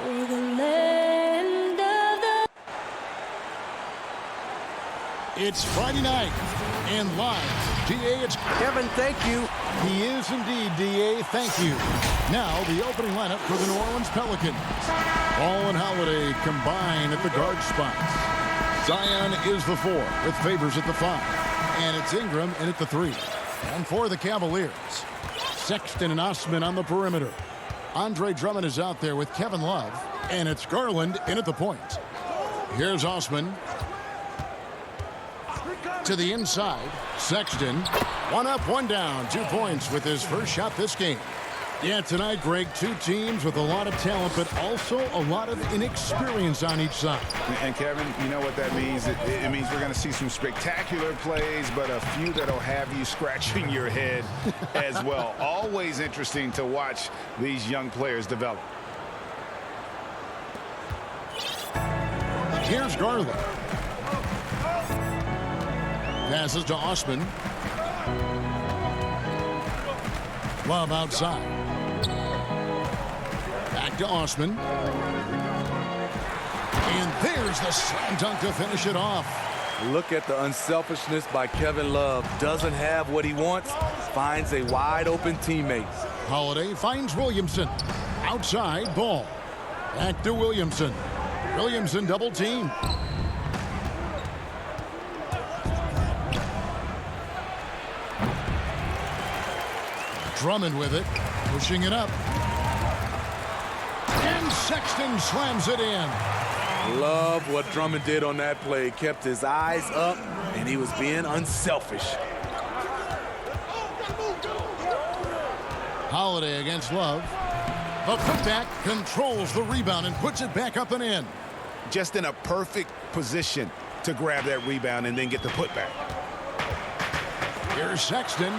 for the land of the... It's Friday night, and live, DA, it's Kevin, thank you. He is indeed, DA, thank you. Now, the opening lineup for the New Orleans Pelicans. Ball and Holiday combine at the guard spots. Zion is the 4, with Favors at the 5. And it's Ingram in at the 3. And for the Cavaliers, Sexton and Osman on the perimeter. Andre Drummond is out there with Kevin Love. And it's Garland in at the point. Here's Osman. To the inside, Sexton. 1 up, 1 down, 2 points with his first shot this game. Yeah, tonight, Greg, 2 teams with a lot of talent, but also a lot of inexperience on each side. And Kevin, you know what that means? It means we're going to see some spectacular plays, but a few that'll have you scratching your head as well. Always interesting to watch these young players develop. Here's Garland. Passes to Osman. Love outside. Back to Osman. And there's the slam dunk to finish it off. Look at the unselfishness by Kevin Love. Doesn't have what he wants, finds a wide open teammate. Holiday finds Williamson. Outside, ball. Back to Williamson. Williamson double team. Drummond with it, pushing it up. And Sexton slams it in. Love what Drummond did on that play. Kept his eyes up, and he was being unselfish. Holiday against Love. The putback controls the rebound and puts it back up and in. Just in a perfect position to grab that rebound and then get the putback. Here's Sexton.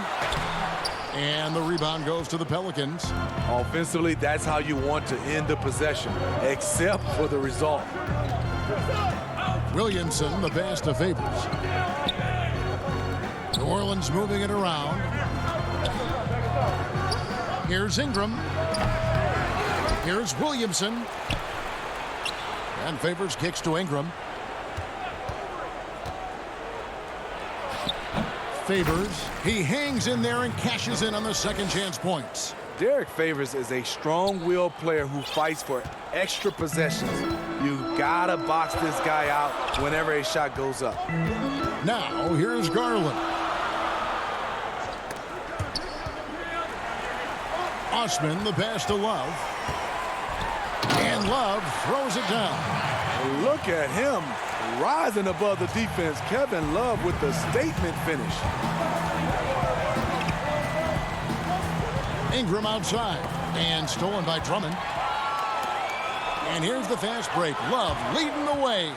And the rebound goes to the Pelicans. Offensively, that's how you want to end the possession, except for the result. Williamson, the pass to Favors. New Orleans moving it around. Here's Ingram. Here's Williamson. And Favors kicks to Ingram. Favors, he hangs in there and cashes in on the second chance points. Derek Favors is a strong-willed player who fights for extra possessions. You gotta box this guy out whenever a shot goes up. Now, here's Garland. Osman, the pass to Love. And Love throws it down. Look at him rising above the defense. Kevin Love with the statement finish. Ingram outside and stolen by Drummond. And here's the fast break. Love leading the way.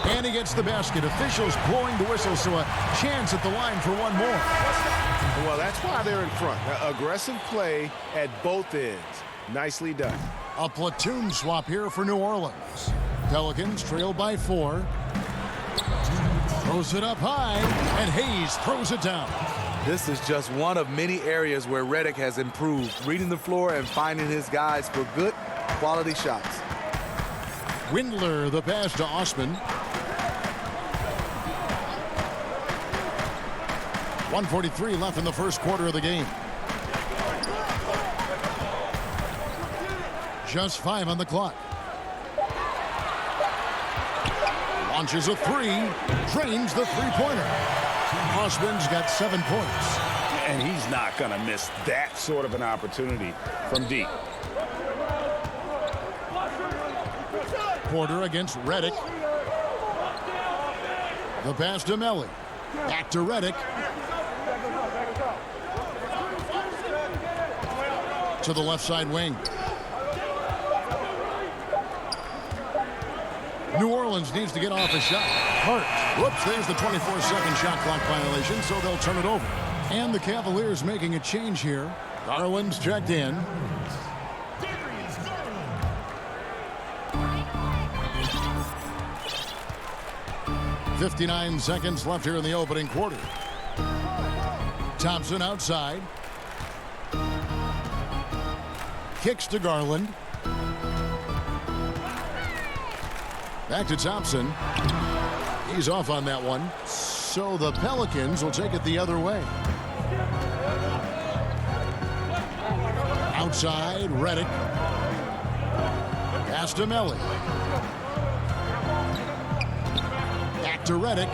And he gets the basket. Officials blowing the whistle, so a chance at the line for one more. Well, that's why they're in front. Aggressive play at both ends. Nicely done. A platoon swap here for New Orleans. Pelicans trail by 4. Throws it up high, and Hayes throws it down. This is just one of many areas where Redick has improved, reading the floor and finding his guys for good quality shots. Windler, the pass to Osman. 1:43 left in the first quarter of the game. Just 5 on the clock. Launches a 3, drains the three-pointer. Osman's got 7 points. And he's not going to miss that sort of an opportunity from deep. Porter against Redick. The pass to Melly. Back to Redick. To the left side wing. New Orleans needs to get off a shot. Hart. Whoops, there's the 24-second shot clock violation, so they'll turn it over. And the Cavaliers making a change here. Garland's checked in. .59 seconds left here in the opening quarter. Thompson outside. Kicks to Garland. Back to Thompson. He's off on that one. So the Pelicans will take it the other way. Outside, Redick. Pass to Melly. Back to Redick.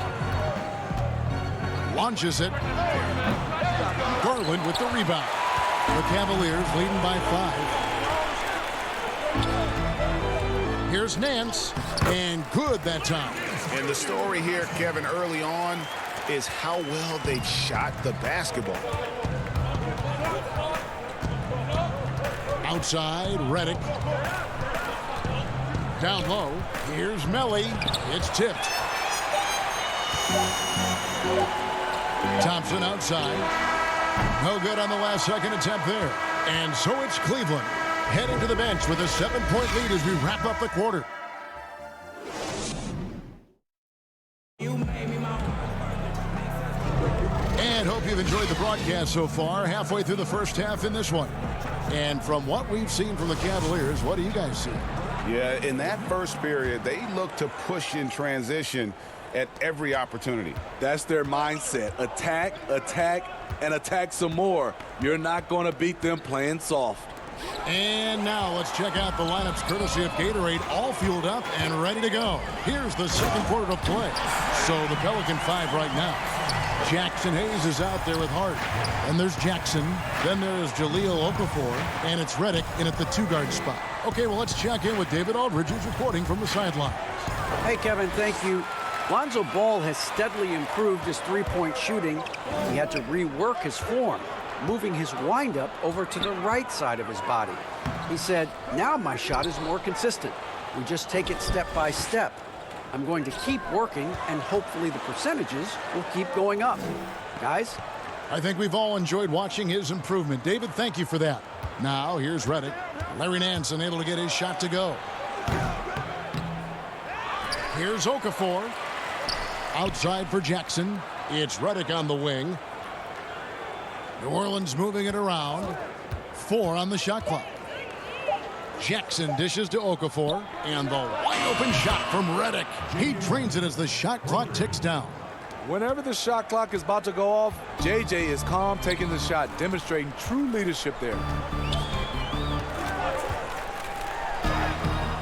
Launches it. Garland with the rebound. The Cavaliers leading by 5. Here's Nance. And good that time. And the story here, Kevin, early on is how well they've shot the basketball. Outside, Redick. Down low. Here's Melly. It's tipped. Thompson outside. No good on the last second attempt there. And so it's Cleveland heading to the bench with a 7-point lead as we wrap up the quarter. And hope you've enjoyed the broadcast so far. Halfway through the first half in this one. And from what we've seen from the Cavaliers, what do you guys see? Yeah, in that first period, they look to push in transition at every opportunity. That's their mindset. Attack, attack, and attack some more. You're not going to beat them playing soft. And now let's check out the lineups courtesy of Gatorade, all fueled up and ready to go. Here's the second quarter of play. So the Pelican 5 right now. Jackson Hayes is out there with Hart. And there's Jackson. Then there's Jahlil Okafor. And it's Redick in at the 2-guard spot. Okay, well, let's check in with David Aldridge, who's reporting from the sidelines. Hey, Kevin, thank you. Lonzo Ball has steadily improved his three-point shooting. He had to rework his form, moving his windup over to the right side of his body. He said, now my shot is more consistent. We just take it step by step. I'm going to keep working, and hopefully the percentages will keep going up. Guys? I think we've all enjoyed watching his improvement. David, thank you for that. Now, here's Redick. Larry Nance unable to get his shot to go. Here's Okafor. Outside for Jackson. It's Redick on the wing. New Orleans moving it around. 4 on the shot clock. Jackson dishes to Okafor. And the wide-open shot from Redick. He drains it as the shot clock ticks down. Whenever the shot clock is about to go off, JJ is calm taking the shot, demonstrating true leadership there.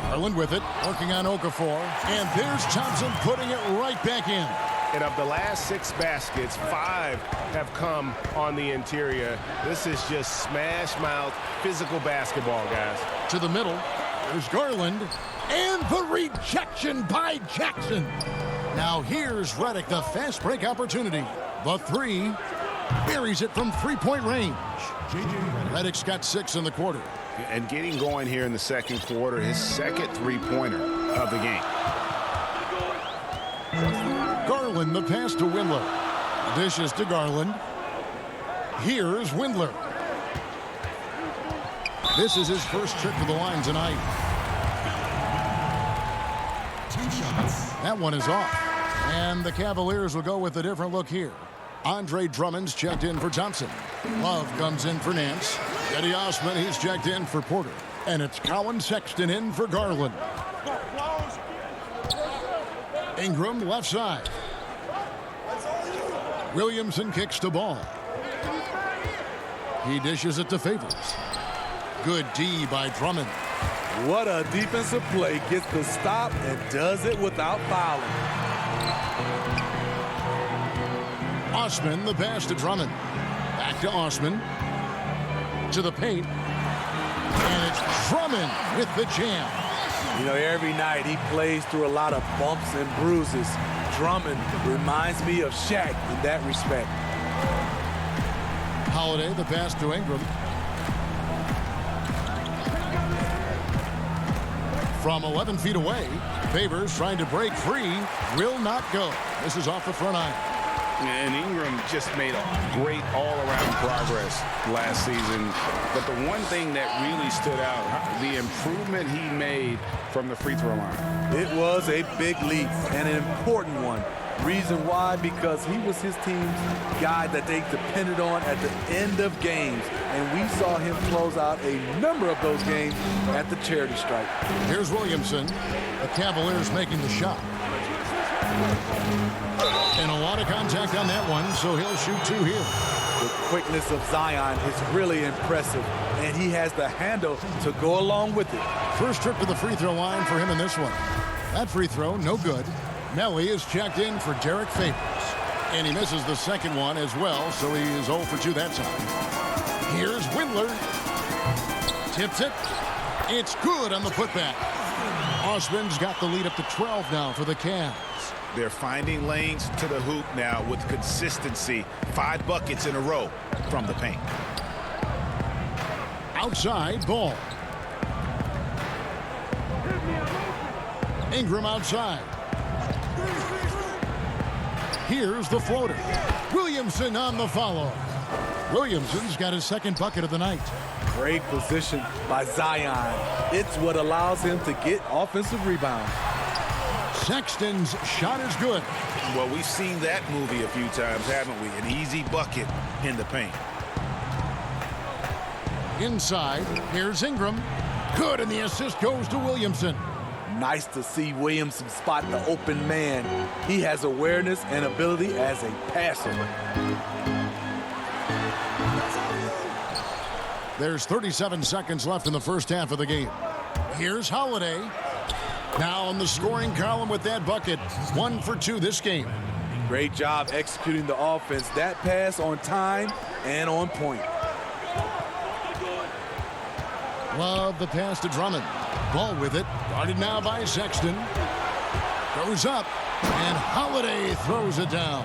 Garland with it, working on Okafor. And there's Thompson putting it right back in. And of the last 6 baskets, 5 have come on the interior. This is just smash mouth physical basketball, guys. To the middle, there's Garland. And the rejection by Jackson. Now here's Redick, the fast break opportunity. The 3 buries it from 3-point range. Redick's got 6 in the quarter. And getting going here in the second quarter, his second three-pointer of the game. Garland, the pass to Windler. Dishes to Garland. Here's Windler. This is his first trip to the line tonight. 2 shots. That one is off. And the Cavaliers will go with a different look here. Andre Drummond's checked in for Thompson. Love comes in for Nance. Eddie Osman, he's checked in for Porter. And it's Colin Sexton in for Garland. Ingram left side. Williamson kicks the ball. He dishes it to Favors. Good D by Drummond. What a defensive play. Gets the stop and does it without fouling. Osman, the pass to Drummond. Back to Osman. To the paint. And it's Drummond with the jam. You know, every night he plays through a lot of bumps and bruises. Drummond reminds me of Shaq in that respect. Holiday, the pass to Ingram. From 11 feet away, Favors trying to break free, will not go. This is off the front iron. And Ingram just made a great all-around progress last season. But the one thing that really stood out, the improvement he made from the free throw line. It was a big leap and an important one. Reason why? Because he was his team's guy that they depended on at the end of games. And we saw him close out a number of those games at the charity stripe. Here's Williamson. The Cavaliers making the shot. And a lot of contact on that one, so he'll shoot 2 here. The quickness of Zion is really impressive, and he has the handle to go along with it. First trip to the free throw line for him in this one. That free throw, no good. Melly is checked in for Derek Favors. And he misses the second one as well, so he is 0 for 2 that time. Here's Windler. Tips it. It's good on the putback. Osman's got the lead up to 12 now for the Cavs. They're finding lanes to the hoop now with consistency. 5 buckets in a row from the paint. Outside, Ball. Ingram outside. Here's the floater. Williamson on the follow. Williamson's got his second bucket of the night. Great position by Zion. It's what allows him to get offensive rebounds. Sexton's shot is good. Well, we've seen that movie a few times, haven't we? An easy bucket in the paint. Inside, here's Ingram. Good, and the assist goes to Williamson. Nice to see Williamson spot the open man. He has awareness and ability as a passer. There's 37 seconds left in the first half of the game. Here's Holiday. Now on the scoring column with that bucket. 1 for 2 this game. Great job executing the offense. That pass on time and on point. Love the pass to Drummond. Ball with it. Guarded now by Sexton. Goes up. And Holiday throws it down.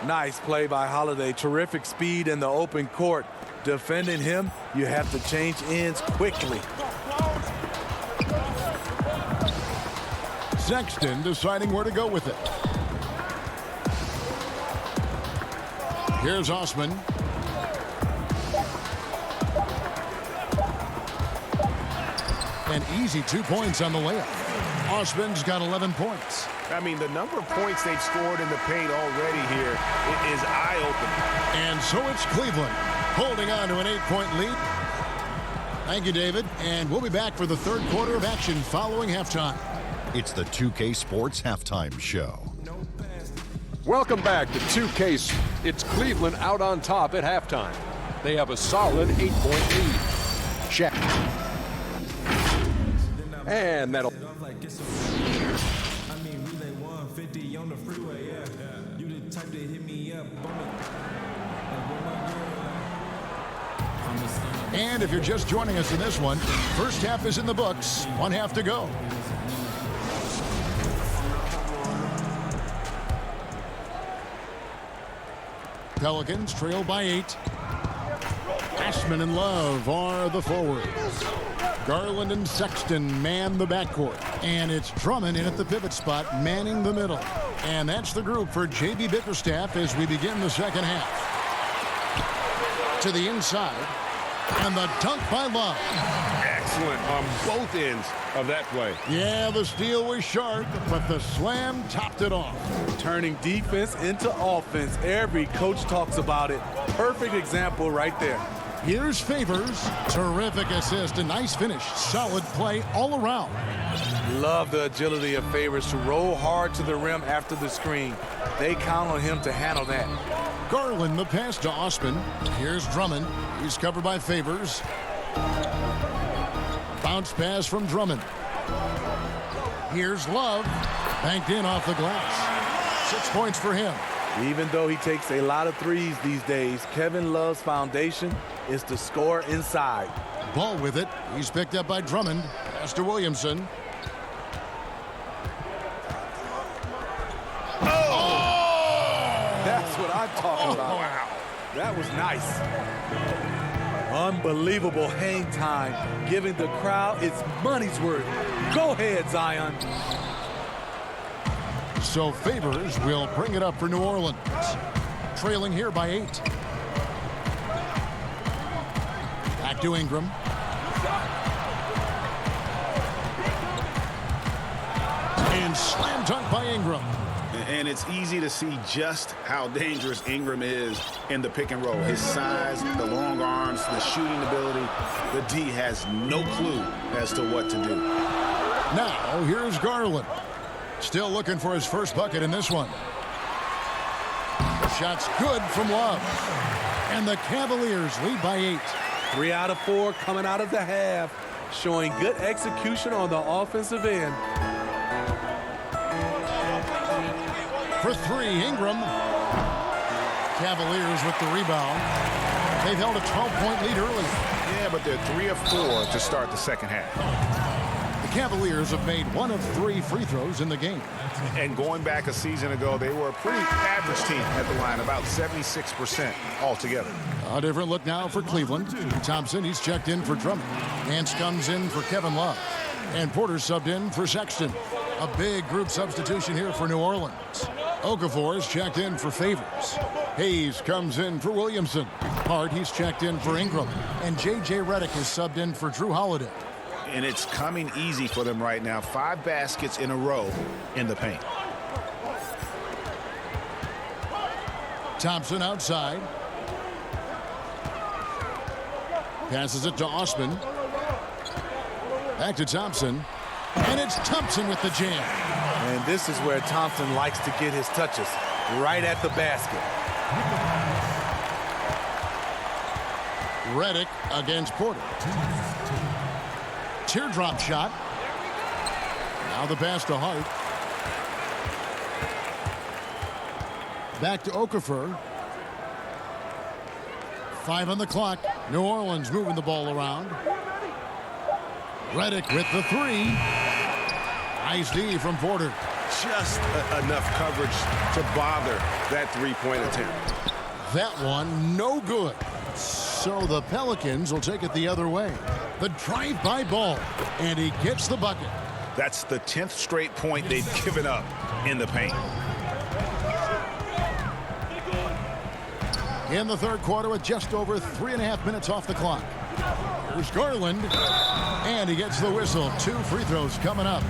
Nice play by Holiday. Terrific speed in the open court. Defending him, you have to change ends quickly. Sexton deciding where to go with it. Here's Osman. An easy 2 points on the layup. Osman's got 11 points. I mean, the number of points they've scored in the paint already here is eye-opening. And so it's Cleveland holding on to an 8-point lead. Thank you, David. And we'll be back for the third quarter of action following halftime. It's the 2K Sports Halftime Show. Welcome back to 2K. It's Cleveland out on top at halftime. They have a solid 8-point lead. Shaq. And that'll... And if you're just joining us in this one, first half is in the books. 1 half to go. Pelicans trail by 8. Ashman and Love are the forwards. Garland and Sexton man the backcourt. And it's Drummond in at the pivot spot, manning the middle. And that's the group for J.B. Bickerstaff as we begin the second half. To the inside. And the dunk by Love. Excellent on both ends of that play. Yeah, the steal was sharp, but the slam topped it off. Turning defense into offense. Every coach talks about it. Perfect example right there. Here's Favors. Terrific assist. A nice finish. Solid play all around. Love the agility of Favors to roll hard to the rim after the screen. They count on him to handle that. Garland the pass to Osman. Here's Drummond. He's covered by Favors. Bounce pass from Drummond. Here's Love. Banked in off the glass. 6 points for him. Even though he takes a lot of threes these days, Kevin Love's foundation is to score inside. Ball with it. He's picked up by Drummond. Pass to Williamson. That's what I'm talking about. Wow. That was nice. Unbelievable hang time, giving the crowd its money's worth. Go ahead, Zion. So Favors will bring it up for New Orleans. Trailing here by 8. Back to Ingram. And slam dunk by Ingram. And it's easy to see just how dangerous Ingram is in the pick and roll. His size, the long arms, the shooting ability. The D has no clue as to what to do. Now, here's Garland. Still looking for his first bucket in this one. The shot's good from Love. And the Cavaliers lead by 8. 3 out of 4 coming out of the half, showing good execution on the offensive end. For 3, Ingram. Cavaliers with the rebound. They've held a 12-point lead early. Yeah, but they're 3 of 4 to start the second half. The Cavaliers have made 1 of 3 free throws in the game. And going back a season ago, they were a pretty average team at the line, about 76% altogether. A different look now for Cleveland. Thompson, he's checked in for Drummond. Nance comes in for Kevin Love. And Porter subbed in for Sexton. A big group substitution here for New Orleans. Okafor's checked in for Favors. Hayes comes in for Williamson. Hart, he's checked in for Ingram. And J.J. Redick is subbed in for Drew Holiday. And it's coming easy for them right now. 5 baskets in a row in the paint. Thompson outside. Passes it to Osman. Back to Thompson. And it's Thompson with the jam. And this is where Thompson likes to get his touches, right at the basket. Redick against Porter. Teardrop shot. Now the pass to Hart. Back to Okafor. 5 on the clock. New Orleans moving the ball around. Redick with the 3. Nice D from Porter. Just enough coverage to bother that three-point attempt. That one no good. So the Pelicans will take it the other way. The drive-by ball, and he gets the bucket. That's the 10th straight point they've given up in the paint. In the third quarter with just over 3.5 minutes off the clock. Here's Garland, and he gets the whistle. 2 free throws coming up.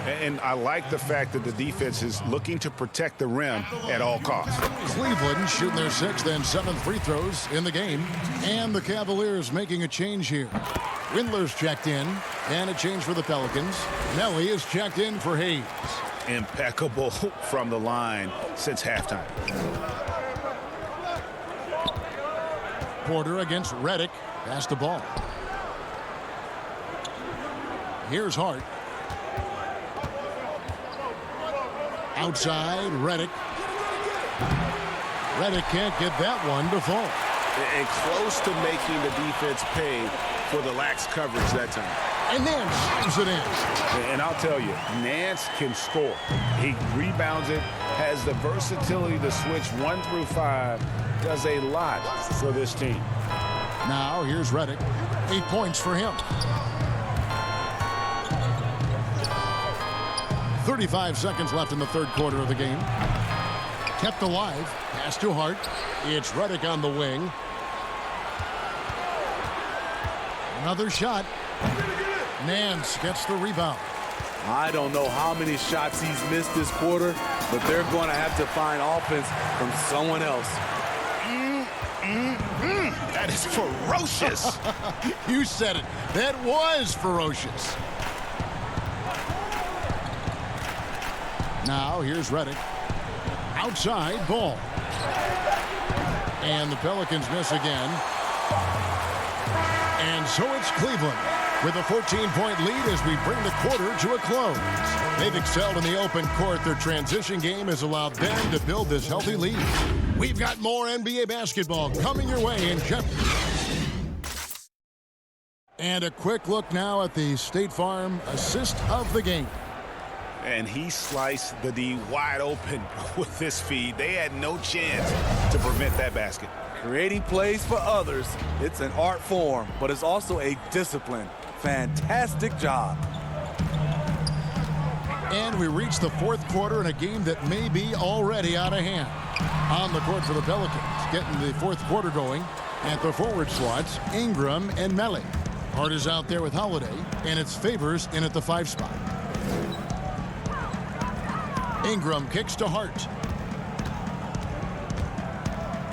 And I like the fact that the defense is looking to protect the rim at all costs. Cleveland shooting their 6th and 7th free throws in the game. And the Cavaliers making a change here. Windler's checked in, and a change for the Pelicans. Nelly is checked in for Hayes. Impeccable from the line since halftime. Porter against Redick. Pass the ball. Here's Hart. Outside, Redick. Redick can't get that one to fall. And close to making the defense pay for the lax coverage that time. And then slams it in. And I'll tell you, Nance can score. He rebounds it, has the versatility to switch 1 through 5, does a lot for this team. Now here's Redick. 8 points for him. 35 seconds left in the third quarter of the game. Kept alive. Pass to Hart. It's Redick on the wing. Another shot. Nance gets the rebound. I don't know how many shots he's missed this quarter, but they're going to have to find offense from someone else. That is ferocious. You said it. That was ferocious. Now here's Redick. Outside ball. And the Pelicans miss again. And so it's Cleveland with a 14-point lead as we bring the quarter to a close. They've excelled in the open court. Their transition game has allowed them to build this healthy lead. We've got more NBA basketball coming your way in just... And a quick look now at the State Farm assist of the game. And he sliced the D wide open with this feed. They had no chance to prevent that basket. Creating plays for others, it's an art form, but it's also a discipline. Fantastic job. And we reach the fourth quarter in a game that may be already out of hand. On the court for the Pelicans, getting the fourth quarter going. At the forward slots, Ingram and Melly. Hart is out there with Holiday, and it's Favors in at the 5 spot. Ingram kicks to Hart.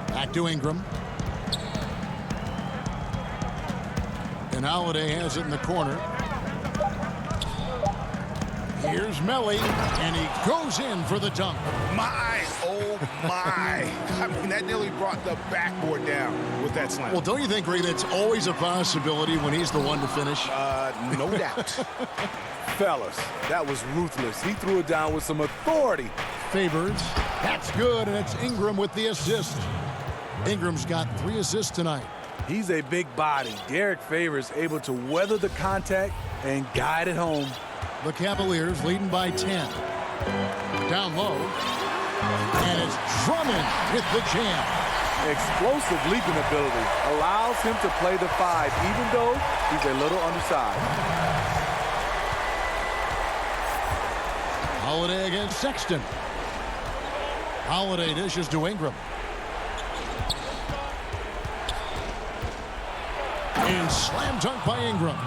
Back to Ingram. And Holiday has it in the corner. Here's Melly, and he goes in for the dunk. My, oh my. I mean, that nearly brought the backboard down with that slam. Well, don't you think, Ray, that's always a possibility when he's the one to finish? No doubt. Fellas, that was ruthless. He threw it down with some authority. Favors. That's good, and it's Ingram with the assist. Ingram's got 3 assists tonight. He's a big body. Derek Favors able to weather the contact and guide it home. The Cavaliers leading by 10. Down low. And it's Drummond with the jam. Explosive leaping ability allows him to play the 5, even though he's a little undersized. Holiday against Sexton. Holiday dishes to Ingram. And slam dunk by Ingram.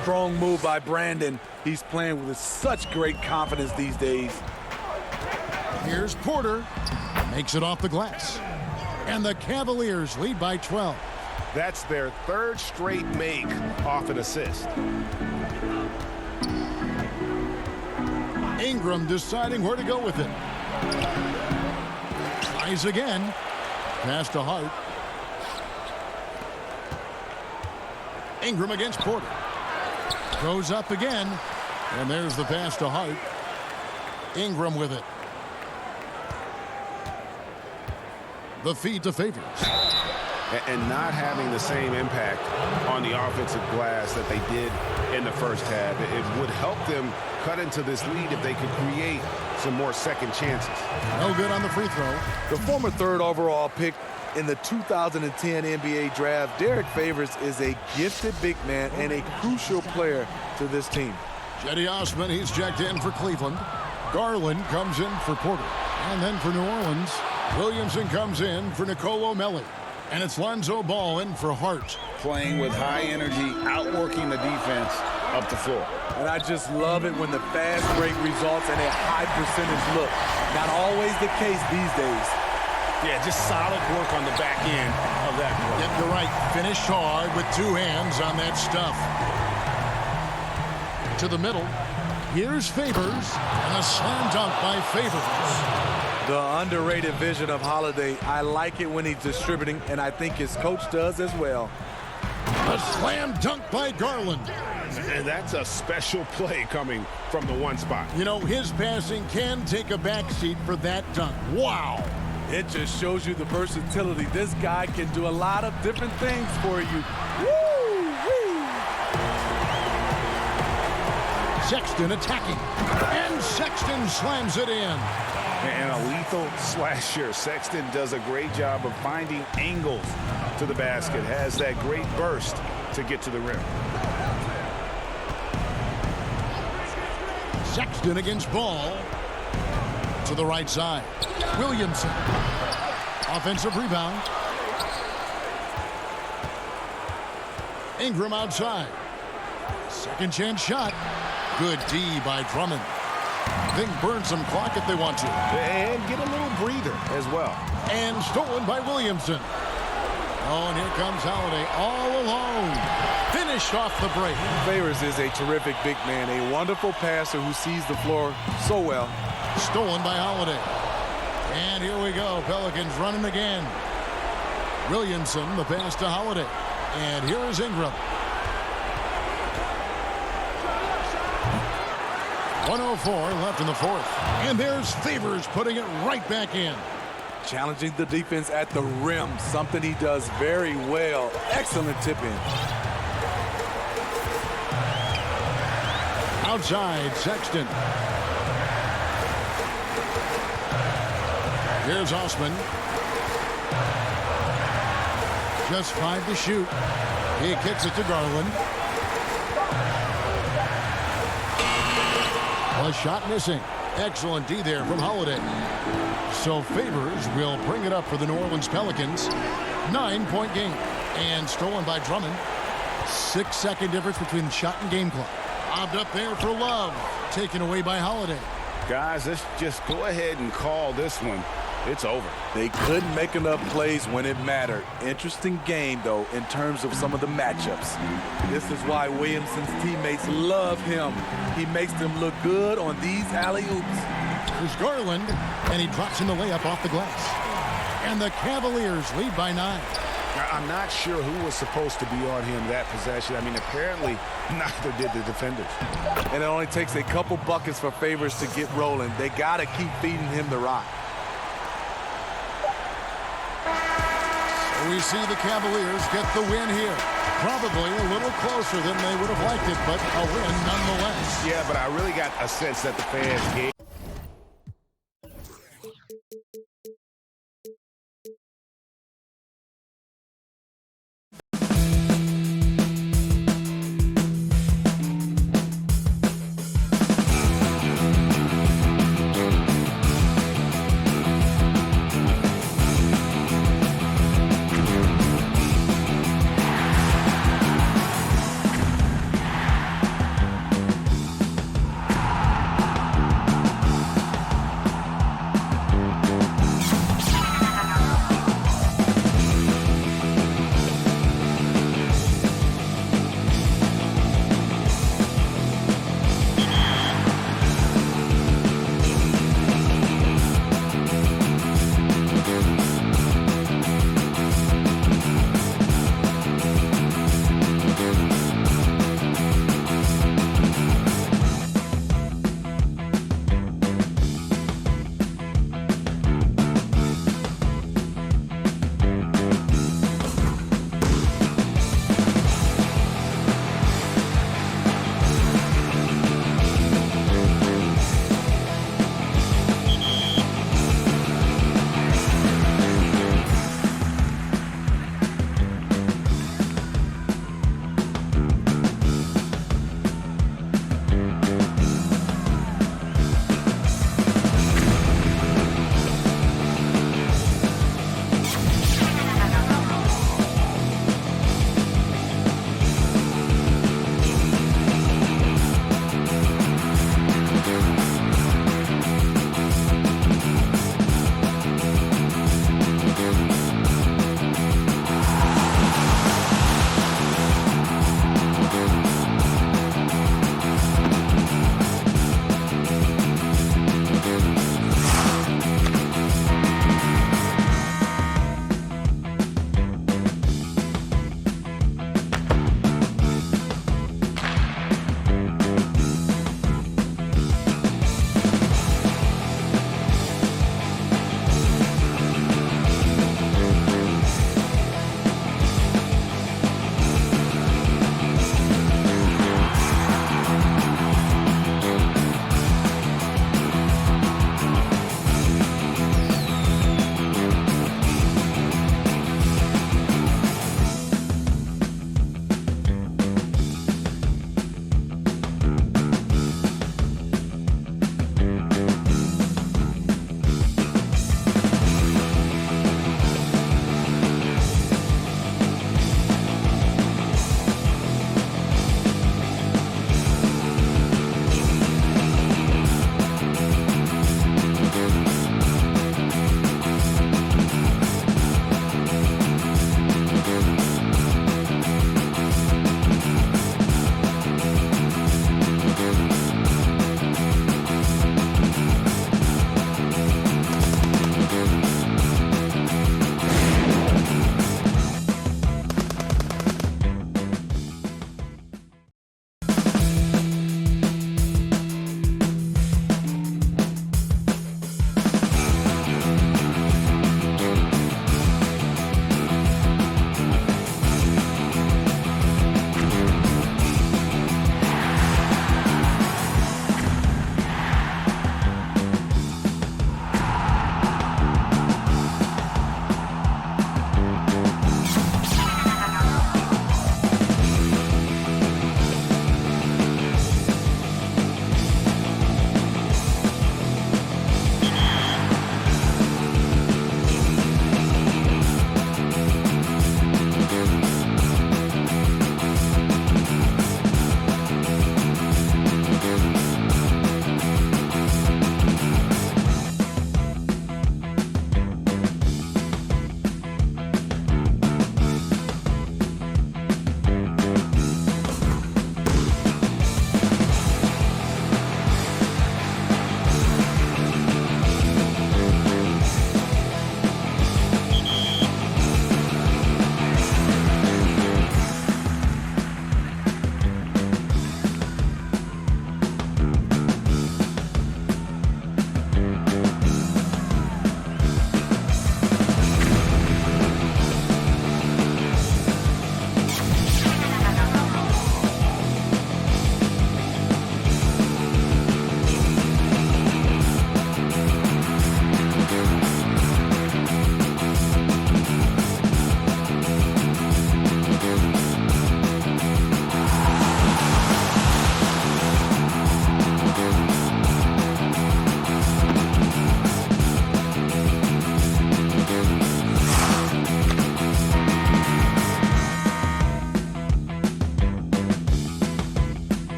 Strong move by Brandon. He's playing with such great confidence these days. Here's Porter. Makes it off the glass. And the Cavaliers lead by 12. That's their 3rd straight make off an assist. Ingram deciding where to go with it. Tries again. Pass to Hart. Ingram against Porter. Goes up again. And there's the pass to Hart. Ingram with it. The feed to Favors. And not having the same impact on the offensive glass that they did in the first half. It would help them cut into this lead if they could create some more second chances. No good on the free throw. The former 3rd overall pick in the 2010 NBA draft, Derek Favors is a gifted big man and a crucial player to this team. Cedi Osman, he's checked in for Cleveland. Garland comes in for Porter. And then for New Orleans, Williamson comes in for Nicolo Melli. And it's Lonzo Ball in for Hart. Playing with high energy, outworking the defense up the floor. And I just love it when the fast break results in a high percentage look. Not always the case these days. Yeah, just solid work on the back end of that play. Yep, you're right. Finish hard with 2 hands on that stuff. To the middle. Here's Favors. And a slam dunk by Favors. The underrated vision of Holiday. I like it when he's distributing, and I think his coach does as well. A slam dunk by Garland. And that's a special play coming from the 1 spot. You know, his passing can take a backseat for that dunk. Wow. It just shows you the versatility. This guy can do a lot of different things for you. Woo-wee. Sexton attacking. And Sexton slams it in. And a lethal slasher. Sexton does a great job of finding angles to the basket. Has that great burst to get to the rim. Sexton against Ball. To the right side. Williamson. Offensive rebound. Ingram outside. Second chance shot. Good D by Drummond. They can burn some clock if they want to. And get a little breather as well. And stolen by Williamson. Oh, and here comes Holiday all alone. Finished off the break. Favors is a terrific big man, a wonderful passer who sees the floor so well. Stolen by Holiday. And here we go. Pelicans running again. Williamson, the pass to Holiday. And here is Ingram. 1:04 left in the 4th. And there's Favors putting it right back in. Challenging the defense at the rim, something he does very well. Excellent tip-in. Outside, Sexton. Here's Osman. Just 5 to shoot. He kicks it to Garland. A shot missing. Excellent D there from Holiday. So Favors will bring it up for the New Orleans Pelicans. 9-point game. And stolen by Drummond. 6-second difference between shot and game clock. Lobbed up there for Love. Taken away by Holiday. Guys, let's just go ahead and call this one. It's over. They couldn't make enough plays when it mattered. Interesting game, though, in terms of some of the matchups. This is why Williamson's teammates love him. He makes them look good on these alley-oops. Here's Garland, and he drops in the layup off the glass. And the Cavaliers lead by 9. I'm not sure who was supposed to be on him that possession. I mean, apparently neither did the defenders. And it only takes a couple buckets for Favors to get rolling. They got to keep feeding him the rock. We see the Cavaliers get the win here. Probably a little closer than they would have liked it, but a win nonetheless. Yeah, but I really got a sense that the fans gave.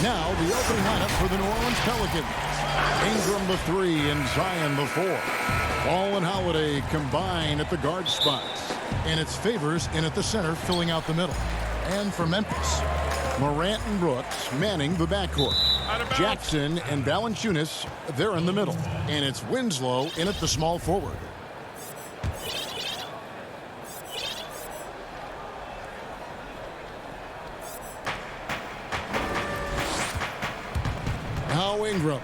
Now the opening lineup for the New Orleans Pelicans. Ingram the 3 and Zion the 4. Ball and Holiday combine at the guard spots. And it's Favors in at the center, filling out the middle. And for Memphis, Morant and Brooks manning the backcourt. Jackson and Valanciunas, they're in the middle. And it's Winslow in at the small forward. Now Ingram.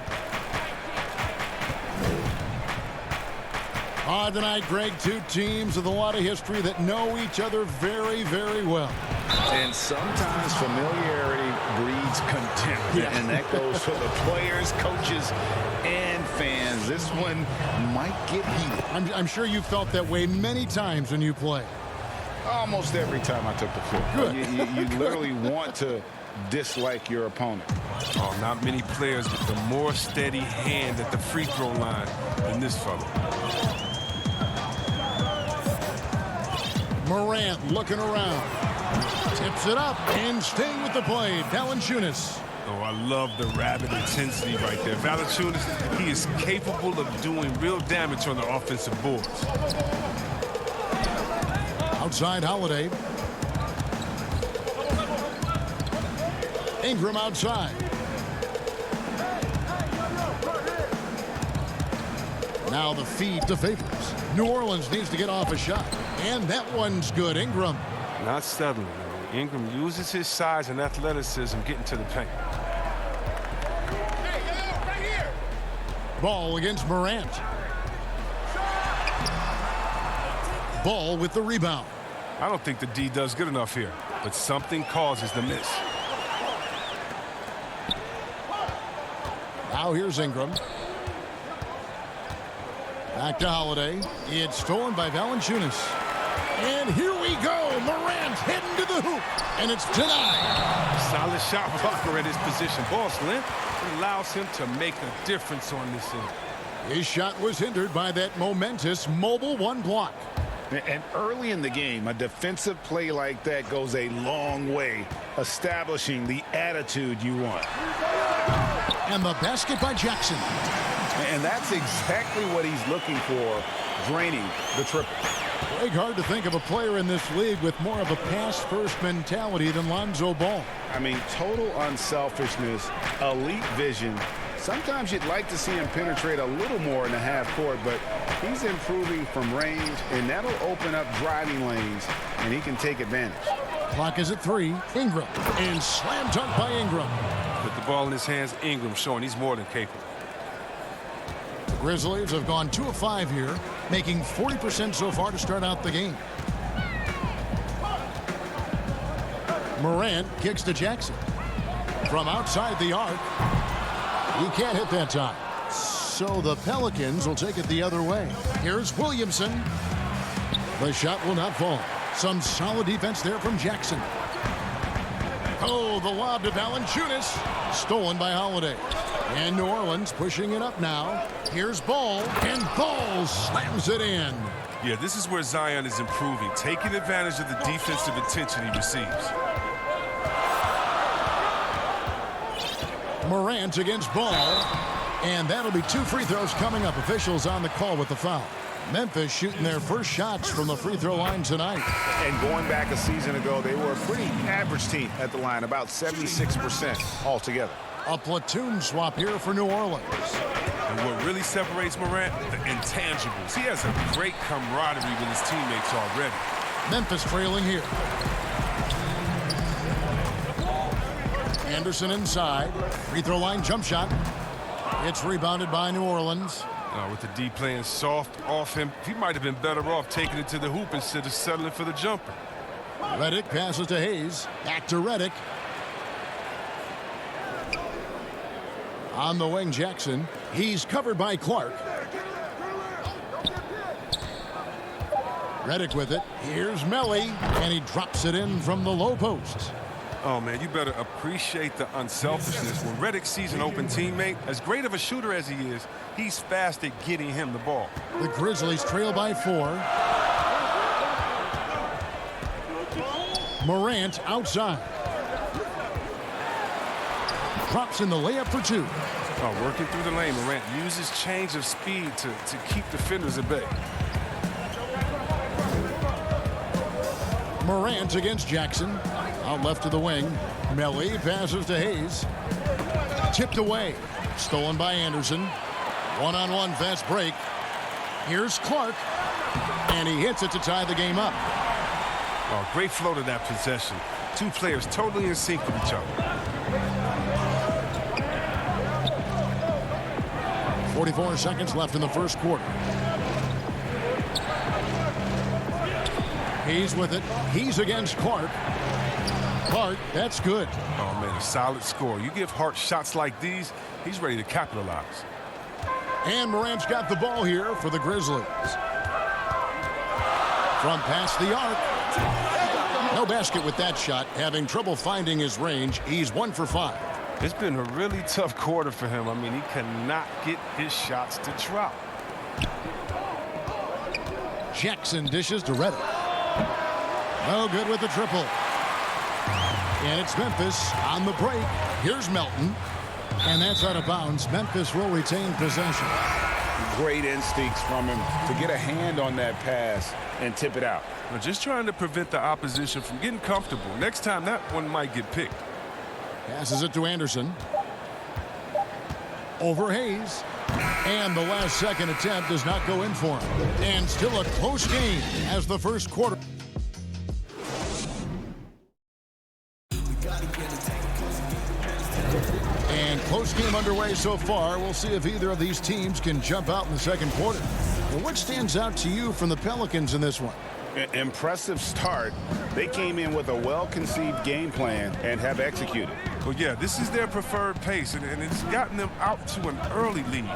Tonight, Greg, two teams with a lot of history that know each other very, very well. And sometimes familiarity breeds contempt. Yeah. And that goes for the players, coaches, and fans. This one might get heated. I'm sure you felt that way many times when you play. Almost every time I took the floor. Good. You literally want to dislike your opponent. Oh, not many players with a more steady hand at the free throw line than this fella. Morant looking around. Tips it up and staying with the play. Valanciunas. Oh, I love the rabid intensity right there. Valanciunas, he is capable of doing real damage on the offensive boards. Outside Holiday. Ingram outside. Now the feed to Favors. New Orleans needs to get off a shot. And that one's good. Ingram. Not settling. Ingram uses his size and athleticism getting to the paint. Ball against Morant. Ball with the rebound. I don't think the D does good enough here, but something causes the miss. Now here's Ingram. Back to Holiday. It's stolen by Valanciunas. And here we go. Morant heading to the hoop. And it's denied. Solid shot blocker at his position. Ball slant. It allows him to make a difference on this end. His shot was hindered by that momentous mobile one block. And early in the game, a defensive play like that goes a long way, establishing the attitude you want. And the basket by Jackson. And that's exactly what he's looking for, draining the triple. Greg, hard to think of a player in this league with more of a pass-first mentality than Lonzo Ball. I mean, total unselfishness, elite vision. Sometimes you'd like to see him penetrate a little more in the half court, but he's improving from range, and that'll open up driving lanes, and he can take advantage. Clock is at 3. Ingram. And slam dunk by Ingram. With the ball in his hands, Ingram showing he's more than capable. The Grizzlies have gone 2 of 5 here, making 40% so far to start out the game. Morant kicks to Jackson. From outside the arc. He can't hit that time. So the Pelicans will take it the other way. Here's Williamson. The shot will not fall. Some solid defense there from Jackson. Oh, the lob to Valanciunas. Stolen by Holiday. And New Orleans pushing it up now. Here's Ball. And Ball slams it in. Yeah, this is where Zion is improving, taking advantage of the defensive attention he receives. Morant against Ball. And that'll be 2 free throws coming up. Officials on the call with the foul. Memphis shooting their first shots from the free throw line tonight. And going back a season ago, they were a pretty average team at the line, about 76% altogether. A platoon swap here for New Orleans. And what really separates Morant, the intangibles. He has a great camaraderie with his teammates already. Memphis trailing here. Anderson inside. Free throw line jump shot. It's rebounded by New Orleans. With the D playing soft off him, he might have been better off taking it to the hoop instead of settling for the jumper. Redick passes to Hayes. Back to Redick. On the wing, Jackson. He's covered by Clark. Redick with it. Here's Melly. And he drops it in from the low post. Oh, man, you better appreciate the unselfishness. When Redick sees an open teammate, as great of a shooter as he is, he's fast at getting him the ball. The Grizzlies trail by 4. Morant outside. pops in the layup for 2. Oh, working through the lane, Morant uses change of speed to keep defenders at bay. Morant against Jackson. Out left to the wing. Melly passes to Hayes. Tipped away. Stolen by Anderson. One-on-one fast break. Here's Clark. And he hits it to tie the game up. Oh, great flow to that possession. Two players totally in sync with each other. 44 seconds left in the first quarter. He's with it. He's against Clark. Clark, that's good. Oh, man, a solid score. You give Hart shots like these, he's ready to capitalize. And Morant's got the ball here for the Grizzlies. From past the arc. No basket with that shot. Having trouble finding his range. He's 1 for 5. It's been a really tough quarter for him. I mean, he cannot get his shots to drop. Jackson dishes to Reddick. No good with the triple. And it's Memphis on the break. Here's Melton. And that's out of bounds. Memphis will retain possession. Great instincts from him to get a hand on that pass and tip it out. We're just trying to prevent the opposition from getting comfortable. Next time, that one might get picked. Passes it to Anderson. Over Hayes. And the last second attempt does not go in for him. And still a close game as the first quarter. And close game underway so far. We'll see if either of these teams can jump out in the second quarter. And what stands out to you from the Pelicans in this one? Impressive start. They came in with a well-conceived game plan and have executed. Well, yeah, this is their preferred pace, and it's gotten them out to an early lead.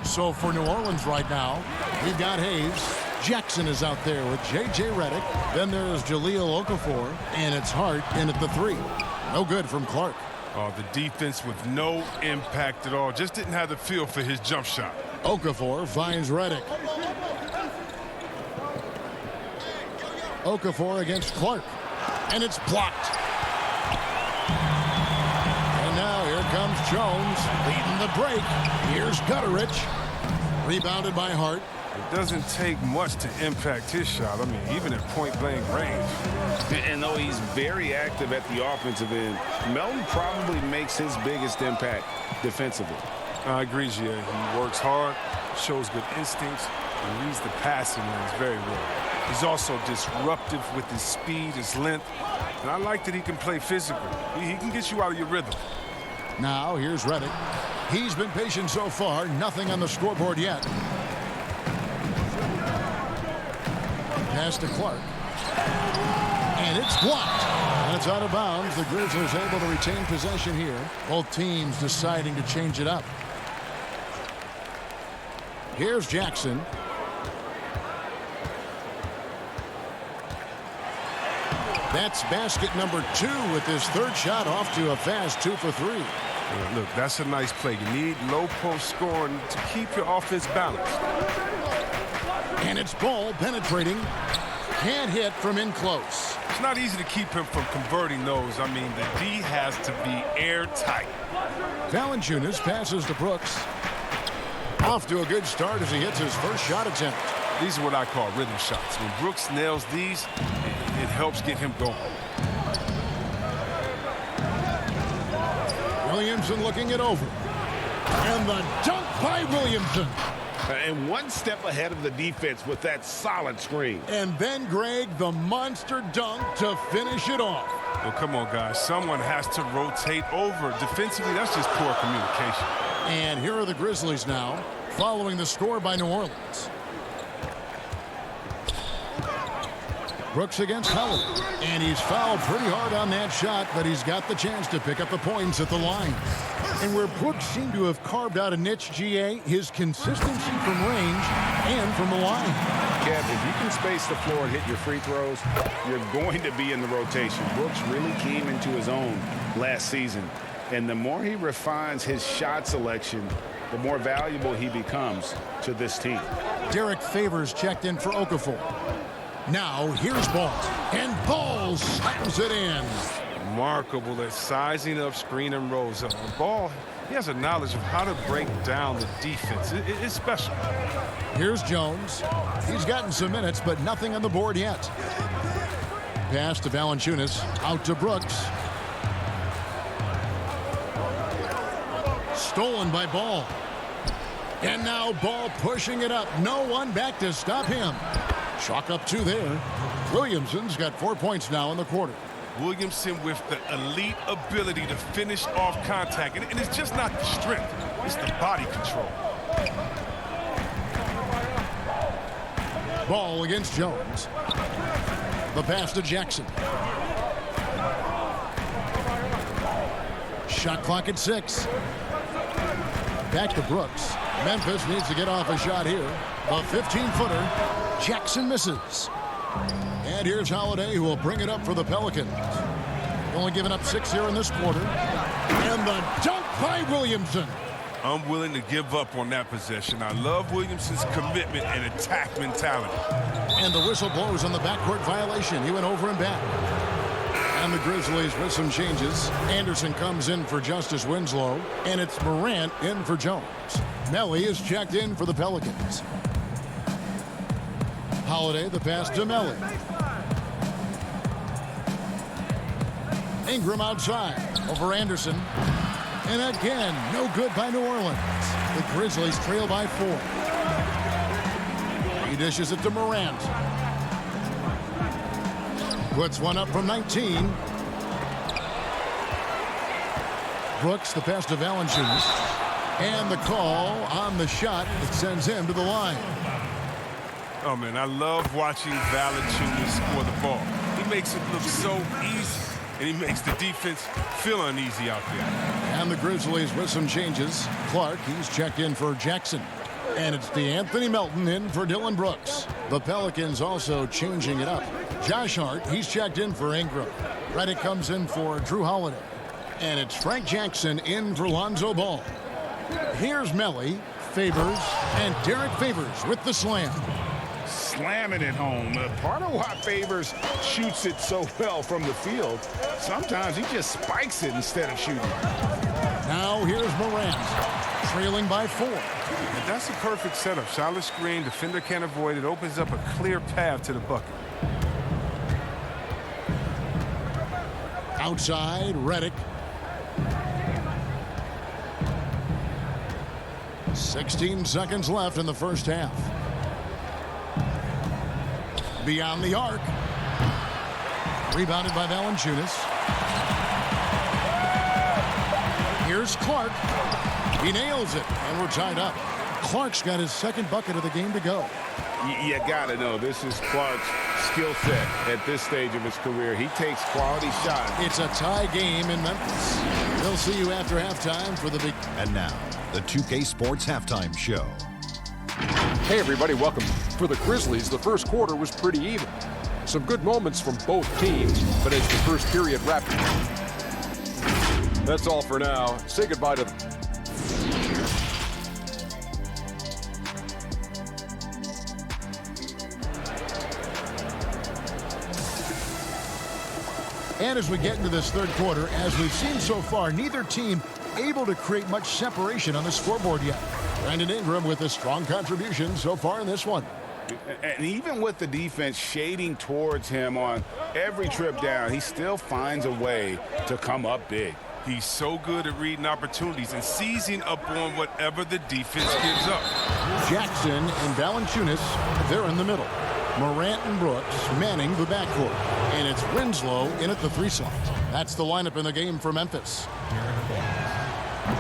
So for New Orleans right now, we've got Hayes. Jackson is out there with J.J. Redick. Then there's Jahlil Okafor, and it's Hart in at the 3. No good from Clark. Oh, the defense with no impact at all. Just didn't have the feel for his jump shot. Okafor finds Redick. Okafor against Clark. And it's blocked. And now here comes Jones leading the break. Here's Gutteridge. Rebounded by Hart. It doesn't take much to impact his shot. I mean, even at point-blank range. And though he's very active at the offensive end, Melton probably makes his biggest impact defensively. I agree, Gia. He works hard, shows good instincts, and reads the passing lanes very well. He's also disruptive with his speed, his length, and I like that he can play physical. He can get you out of your rhythm. Now here's Redick. He's been patient so far. Nothing on the scoreboard yet. Pass to Clark. And it's blocked. And it's out of bounds. The Grizzlies able to retain possession here. Both teams deciding to change it up. Here's Jackson. That's basket number 2 with his third shot off to a fast 2 for 3. Yeah, look, that's a nice play. You need low post scoring to keep your offense balanced. And it's Ball penetrating. Can't hit from in close. It's not easy to keep him from converting those. I mean, the D has to be airtight. Valanciunas passes to Brooks. Off to a good start as he hits his first shot attempt. These are what I call rhythm shots. When Brooks nails these, it helps get him going. Williamson looking it over. And the dunk by Williamson. And one step ahead of the defense with that solid screen. And then, Greg, the monster dunk to finish it off. Well, come on, guys. Someone has to rotate over. Defensively, that's just poor communication. And here are the Grizzlies now, following the score by New Orleans. Brooks against Howard. And he's fouled pretty hard on that shot, but he's got the chance to pick up the points at the line. And where Brooks seemed to have carved out a niche, GA, his consistency from range and from the line. Kev, if you can space the floor and hit your free throws, you're going to be in the rotation. Brooks really came into his own last season. And the more he refines his shot selection, the more valuable he becomes to this team. Derek Favors checked in for Okafor. Now, here's Ball. And Ball slams it in. remarkable at sizing up screen and rolls up. The Ball, he has a knowledge of how to break down the defense. It's special. Here's Jones. He's gotten some minutes, but nothing on the board yet. Pass to Valanciunas, out to Brooks. Stolen by Ball. And now Ball pushing it up. No one back to stop him. Chalk up 2 there. Williamson's got 4 points now in the quarter. Williamson with the elite ability to finish off contact. And it's just not the strength, it's the body control. Ball against Jones. The pass to Jackson. Shot clock at 6. Back to Brooks. Memphis needs to get off a shot here. A 15-footer. Jackson misses. And here's Holiday, who will bring it up for the Pelicans. Only giving up 6 here in this quarter. And the dunk by Williamson. I'm willing to give up on that possession. I love Williamson's commitment and attack mentality. And the whistle blows on the backcourt violation. He went over and back. And the Grizzlies with some changes. Anderson comes in for Justice Winslow. And it's Morant in for Jones. Melly is checked in for the Pelicans. Holiday, the pass to Melly. Ingram outside over Anderson. And again, no good by New Orleans. The Grizzlies trail by 4. He dishes it to Morant. Puts one up from 19. Brooks, the pass to Valanciunas. And the call on the shot that sends him to the line. Oh, man, I love watching Valanciunas score the ball. He makes it look so easy, and he makes the defense feel uneasy out there. And the Grizzlies with some changes. Clark, he's checked in for Jackson. And it's DeAnthony Melton in for Dylan Brooks. The Pelicans also changing it up. Josh Hart, he's checked in for Ingram. Redick comes in for Drew Holiday. And it's Frank Jackson in for Lonzo Ball. Here's Melly, Favors, and Derek Favors with the slam. Slamming it home. Part of why Favors shoots it so well from the field, sometimes he just spikes it instead of shooting. Now here's Morant, trailing by 4. And that's a perfect setup. Solid screen, defender can't avoid it. Opens up a clear path to the bucket. Outside, Redick. 16 seconds left in the first half. Beyond the arc. Rebounded by Valanciunas. Here's Clark. He nails it, and we're tied up. Clark's got his second bucket of the game to go. You gotta know, this is Clark's skill set at this stage of his career. He takes quality shots. It's a tie game in Memphis. We'll see you after halftime for the big... And now, the 2K Sports Halftime Show. Hey everybody, welcome. For the Grizzlies, the first quarter was pretty even. Some good moments from both teams, but as the first period wrapped, that's all for now. Say goodbye to them. And as we get into this third quarter, as we've seen so far, neither team able to create much separation on the scoreboard yet. Brandon Ingram with a strong contribution so far in this one. And even with the defense shading towards him on every trip down, he still finds a way to come up big. He's so good at reading opportunities and seizing up on whatever the defense gives up. Jackson and Valanciunas, they're in the middle. Morant and Brooks manning the backcourt. And it's Winslow in at the 3 slot. That's the lineup in the game for Memphis.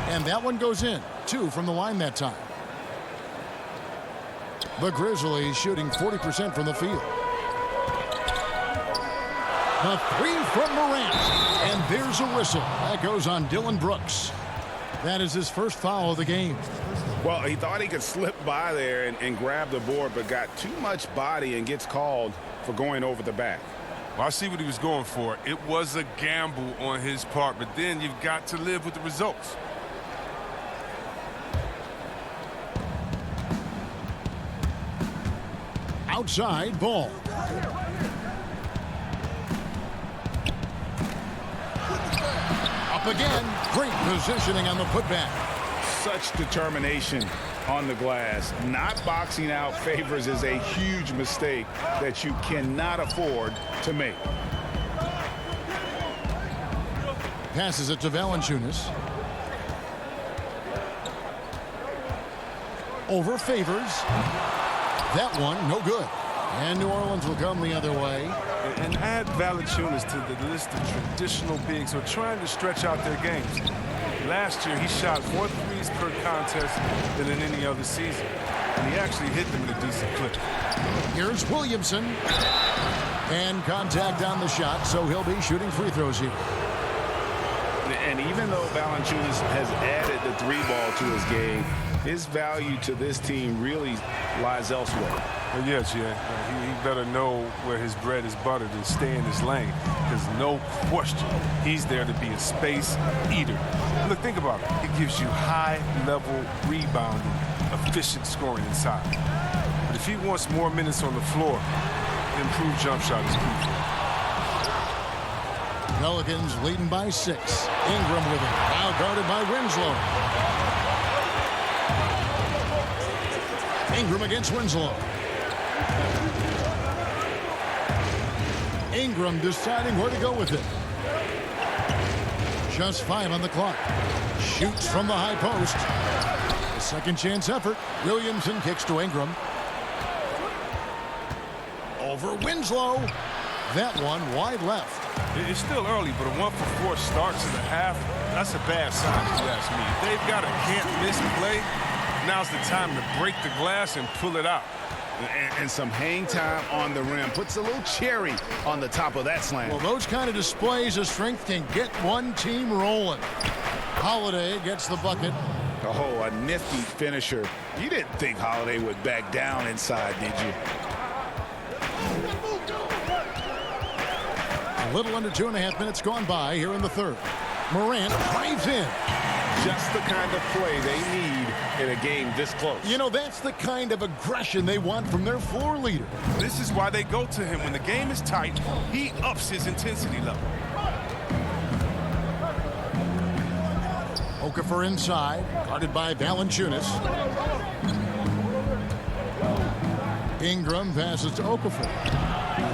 And that one goes in. 2 from the line that time. The Grizzlies shooting 40% from the field. The 3 from Morant. And there's a whistle. That goes on Dylan Brooks. That is his first foul of the game. Well, he thought he could slip by there and grab the board, but got too much body and gets called for going over the back. Well, I see what he was going for. It was a gamble on his part, but then you've got to live with the results. Outside, Ball. again. Great positioning on the putback. Such determination on the glass. Not boxing out Favors is a huge mistake that you cannot afford to make. Passes it to Valanciunas. Over Favors. That one, no good. And New Orleans will come the other way. And add Valanciunas to the list of traditional bigs who are trying to stretch out their games. Last year, he shot more threes per contest than in any other season. And he actually hit them in a decent clip. Here's Williamson. And contact on the shot, so he'll be shooting free throws here. And even though Valanciunas has added the three ball to his game, his value to this team really lies elsewhere. Well, yes, yeah. He better know where his bread is buttered and stay in his lane. There's no question he's there to be a space eater. Look, think about it. He gives you high-level rebounding, efficient scoring inside. But if he wants more minutes on the floor, the improved jump shot is crucial. Pelicans leading by 6. Ingram with it. Now guarded by Winslow. Ingram against Winslow. Ingram deciding where to go with it. Just 5 on the clock. Shoots from the high post. A second chance effort. Williamson kicks to Ingram. Over Winslow. That one wide left. It's still early, but a 1-for-4 start to the half, that's a bad sign if you ask me. If they've got a can't-miss play, now's the time to break the glass and pull it out. And some hang time on the rim. Puts a little cherry on the top of that slam. Well, those kind of displays of strength can get one team rolling. Holiday gets the bucket. Oh, a nifty finisher. You didn't think Holiday would back down inside, did you? A little under 2.5 minutes gone by here in the third. Morant drives in. Just the kind of play they need in a game this close. You know, that's the kind of aggression they want from their floor leader. This is why they go to him. When the game is tight, he ups his intensity level. Okafor inside, guarded by Valanciunas. Ingram passes to Okafor.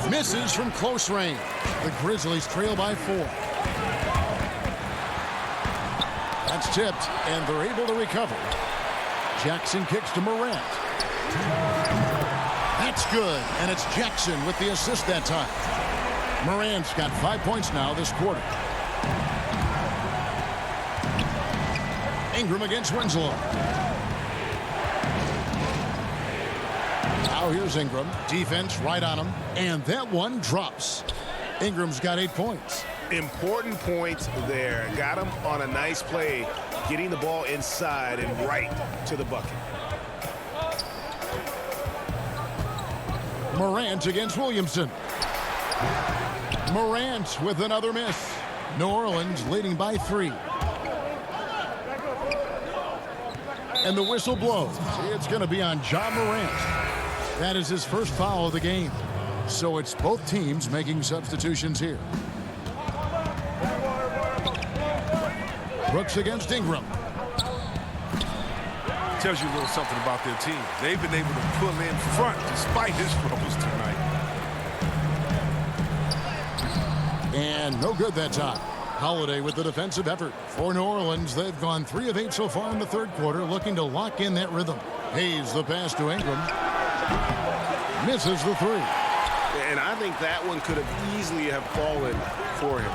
Misses from close range. The Grizzlies trail by 4. That's tipped, and they're able to recover. Jackson kicks to Morant. That's good, and it's Jackson with the assist that time. Morant's got 5 points now this quarter. Ingram against Winslow. Now here's Ingram. Defense right on him, and that one drops. Ingram's got 8 points. Important points there. Got him on a nice play, getting the ball inside and right to the bucket. Morant against Williamson. Morant with another miss. New Orleans leading by 3. And the whistle blows. It's going to be on Ja Morant. That is his first foul of the game. So it's both teams making substitutions here. Brooks against Ingram. Tells you a little something about their team. They've been able to pull in front despite his troubles tonight. And no good that time. Holiday with the defensive effort. For New Orleans, they've gone 3 of 8 so far in the third quarter, looking to lock in that rhythm. Hayes the pass to Ingram. Misses the 3. And I think that one could have easily have fallen for him.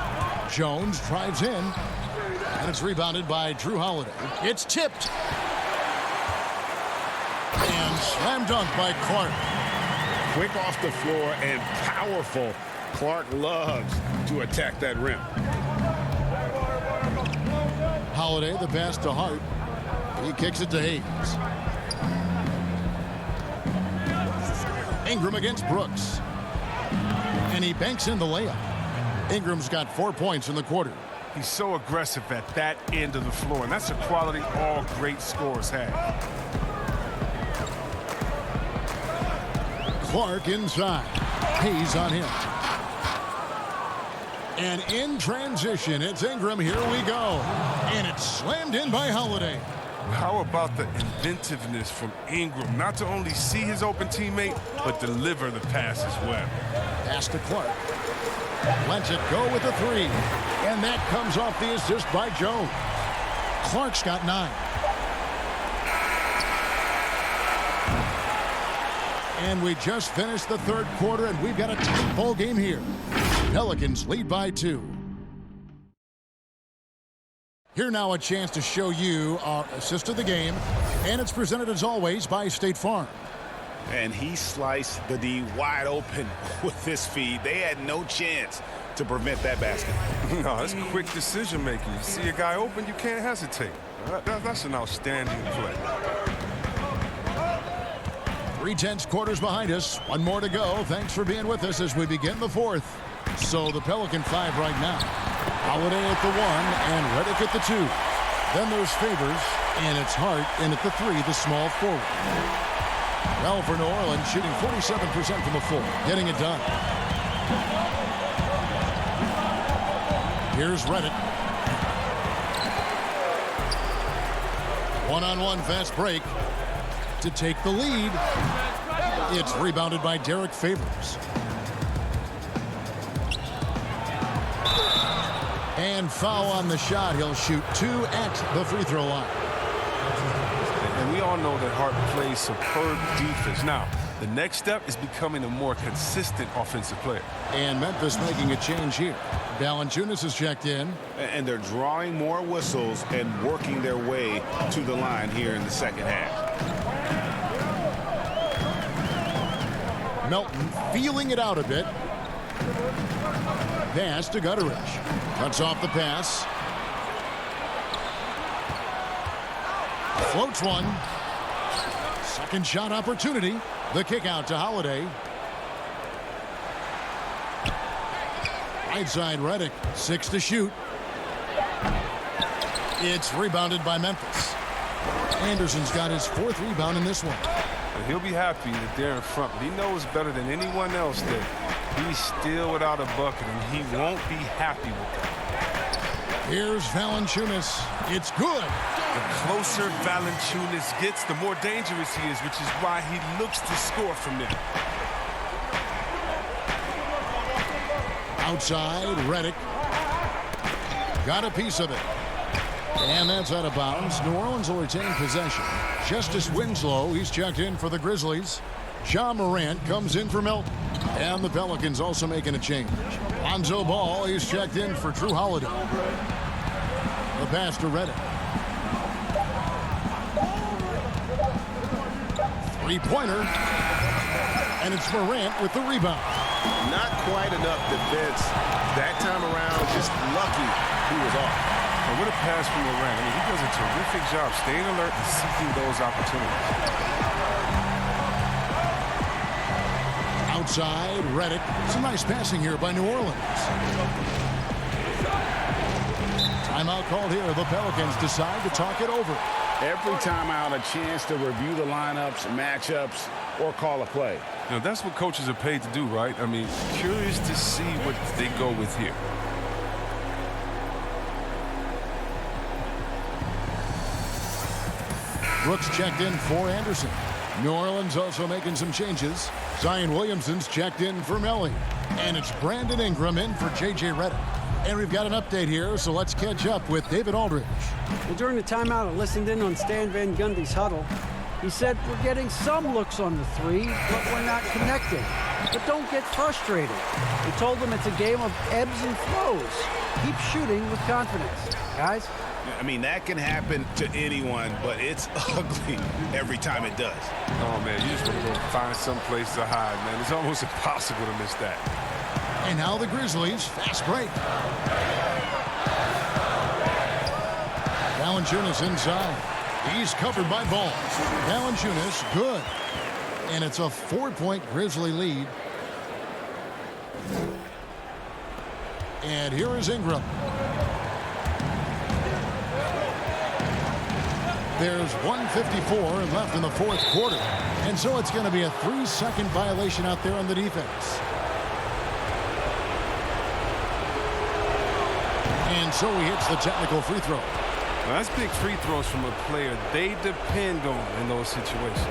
Jones drives in. And it's rebounded by Drew Holiday. It's tipped. And slam dunk by Clark. Quick off the floor and powerful. Clark loves to attack that rim. Holiday the pass to Hart. He kicks it to Hayes. Ingram against Brooks. And he banks in the layup. Ingram's got 4 points in the quarter. He's so aggressive at that end of the floor, and that's a quality all great scorers have. Clark inside. Hayes on him. And in transition, it's Ingram. Here we go. And it's slammed in by Holiday. How about the inventiveness from Ingram? Not to only see his open teammate, but deliver the pass as well. Pass to Clark. Lets it go with a three. And that comes off the assist by Jones. Clark's got 9. And we just finished the third quarter, and we've got a tight ball game here. Pelicans lead by 2. Here now a chance to show you our assist of the game, and it's presented as always by State Farm. And he sliced the D wide open with this feed. They had no chance to prevent that basket. No, that's quick decision making. You see a guy open, you can't hesitate. That's an outstanding play. 3 quarters behind us. One more to go. Thanks for being with us as we begin the fourth. So the Pelican 5 right now. Holiday at the 1 and Redick at the 2. Then there's Favors, and it's Hart in at the 3, the small forward. Well, for New Orleans, shooting 47% from the floor, getting it done. Here's Redick. One-on-one fast break to take the lead. It's rebounded by Derek Favors. And foul on the shot. He'll shoot 2 at the free throw line. And we all know that Hart plays superb defense. Now, the next step is becoming a more consistent offensive player. And Memphis making a change here. Valanciunas is checked in. And they're drawing more whistles and working their way to the line here in the second half. Melton feeling it out a bit. Pass to Gutteridge. Cuts off the pass. Floats one. Second shot opportunity. The kick out to Holiday. Right side Redick. 6 to shoot. It's rebounded by Memphis. Anderson's got his 4th rebound in this one. And he'll be happy that they're in front, but he knows better than anyone else that he's still without a bucket, and he won't be happy with that. Here's Valanciunas. It's good. The closer Valanciunas gets, the more dangerous he is, which is why he looks to score from there. Outside, Redick. Got a piece of it. And that's out of bounds. New Orleans will retain possession. Justice Winslow, he's checked in for the Grizzlies. Ja Morant comes in for Melton. And the Pelicans also making a change. Lonzo Ball, he's checked in for Drew Holiday. The pass to Redick. 3-pointer. And it's Morant with the rebound. Not quite enough defense that time around. Just lucky he was off. And what a pass from Morant. I mean, he does a terrific job staying alert and seeking those opportunities. Outside, Redick. Some nice passing here by New Orleans. Timeout called here. The Pelicans decide to talk it over. Every timeout, a chance to review the lineups, matchups, or call a play. You know, that's what coaches are paid to do, right? I mean, curious to see what they go with here. Brooks checked in for Anderson. New Orleans also making some changes. Zion Williamson's checked in for Melly. And it's Brandon Ingram in for J.J. Redick. And we've got an update here, so let's catch up with David Aldridge. Well, during the timeout, I listened in on Stan Van Gundy's huddle. He said, we're getting some looks on the 3, but we're not connecting. But don't get frustrated. He told them it's a game of ebbs and flows. Keep shooting with confidence. Guys? I mean, that can happen to anyone, but it's ugly every time it does. Oh, man, you just want to go find some place to hide, man. It's almost impossible to miss that. And now the Grizzlies, fast break. Valanciunas inside. He's covered by Ball. Valanciunas, good. And it's a 4-point Grizzly lead. And here is Ingram. There's 1:54 left in the fourth quarter. And so it's going to be a 3-second violation out there on the defense. And so he hits the technical free throw. Now, that's big free throws from a player they depend on in those situations.